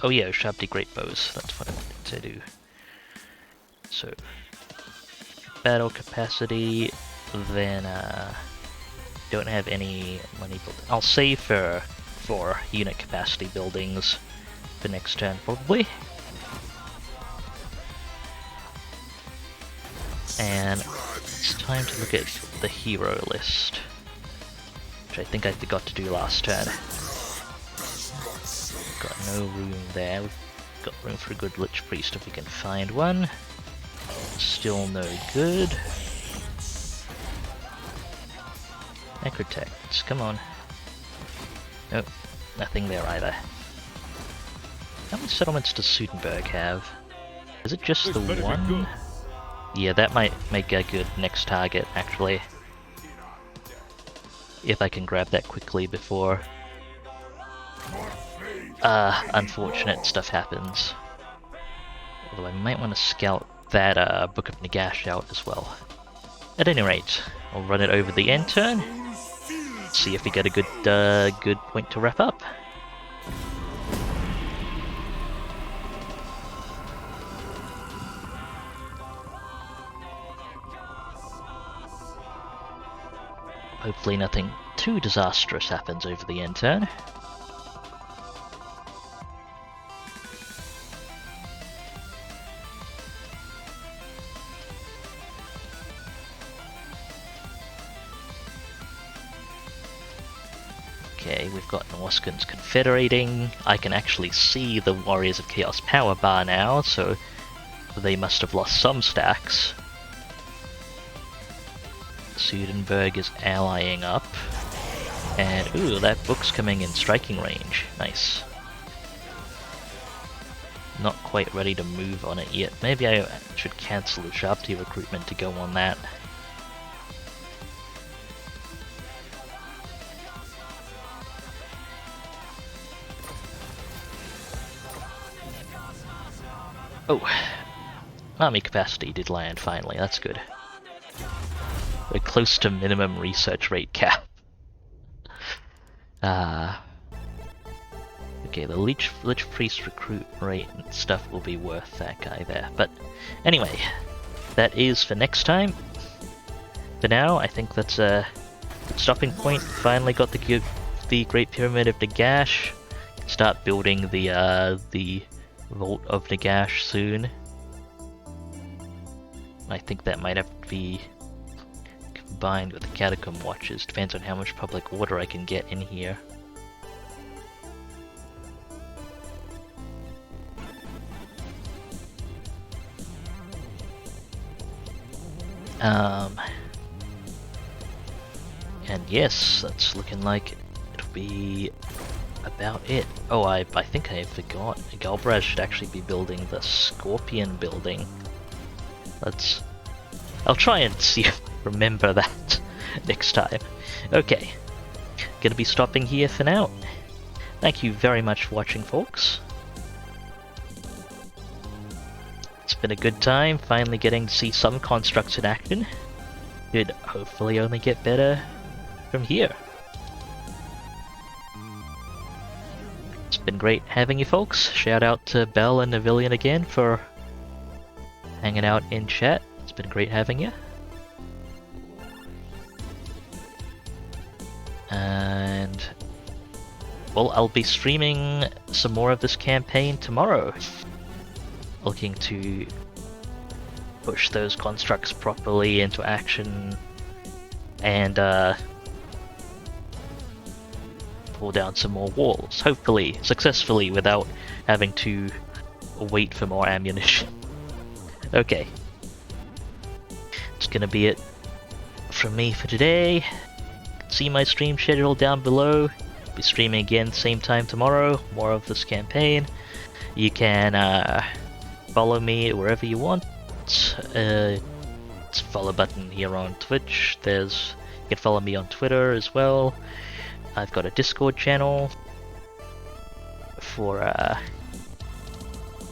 Oh yeah, Shabdi Great Bows, that's what I wanted to do. So, battle capacity, then don't have any money built. I'll save for unit capacity buildings for next turn probably. And it's time to look at the hero list, which I think I forgot to do last turn. Got no room there. We've got room for a good Lich Priest if we can find one. Still no good. Necrotects, come on. Nope, nothing there either. How many settlements does Sudenburg have? Is it just the one? Yeah, that might make a good next target, actually. If I can grab that quickly before unfortunate stuff happens. Although I might want to scout that Book of Nagash out as well. At any rate, I'll run it over the end turn. See if we get a good point to wrap up. Hopefully nothing too disastrous happens over the end turn. Okay, we've got Norskans confederating. I can actually see the Warriors of Chaos power bar now, so they must have lost some stacks. Sudenburg is allying up. And ooh, that book's coming in striking range. Nice. Not quite ready to move on it yet. Maybe I should cancel the Shabti recruitment to go on that. Oh, army capacity did land finally, that's good. We're close to minimum research rate cap. Okay, the Lich Priest recruit rate and stuff will be worth that guy there. But anyway, that is for next time. For now, I think that's a good stopping point. Finally got the Great Pyramid of Nagash. Start building the Vault of Nagash soon. I think that might have to be combined with the Catacomb Watches. Depends on how much public order I can get in here. And yes, that's looking like it'll be about it. Oh, I think I forgot. Galbraz should actually be building the Scorpion building. I'll try and see if I remember that next time. Okay, gonna be stopping here for now. Thank you very much for watching, folks. It's been a good time, finally getting to see some constructs in action. Could hopefully only get better from here. It's been great having you folks. Shout out to Bell and Navillion again for hanging out in chat. It's been great having you. And well, I'll be streaming some more of this campaign tomorrow. Looking to push those constructs properly into action and pull down some more walls, hopefully successfully without having to wait for more ammunition. Okay, it's gonna be it from me for today. see my stream schedule down below. Be streaming again same time tomorrow, more of this campaign. You can follow me wherever you want. It's a follow button here on Twitch. You can follow me on Twitter as well. I've got a Discord channel for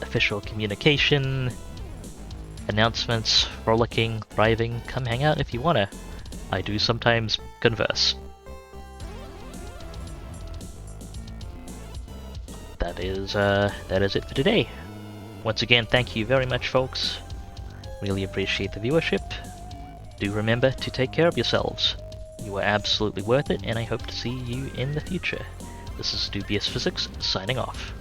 official communication, announcements, frolicking, thriving. Come hang out if you wanna. I do sometimes converse. That is it for today. Once again, thank you very much, folks. Really appreciate the viewership. Do remember to take care of yourselves. You are absolutely worth it, and I hope to see you in the future. This is Dubious Physics, signing off.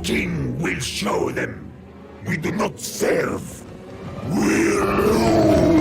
King will show them. We do not serve. We rule.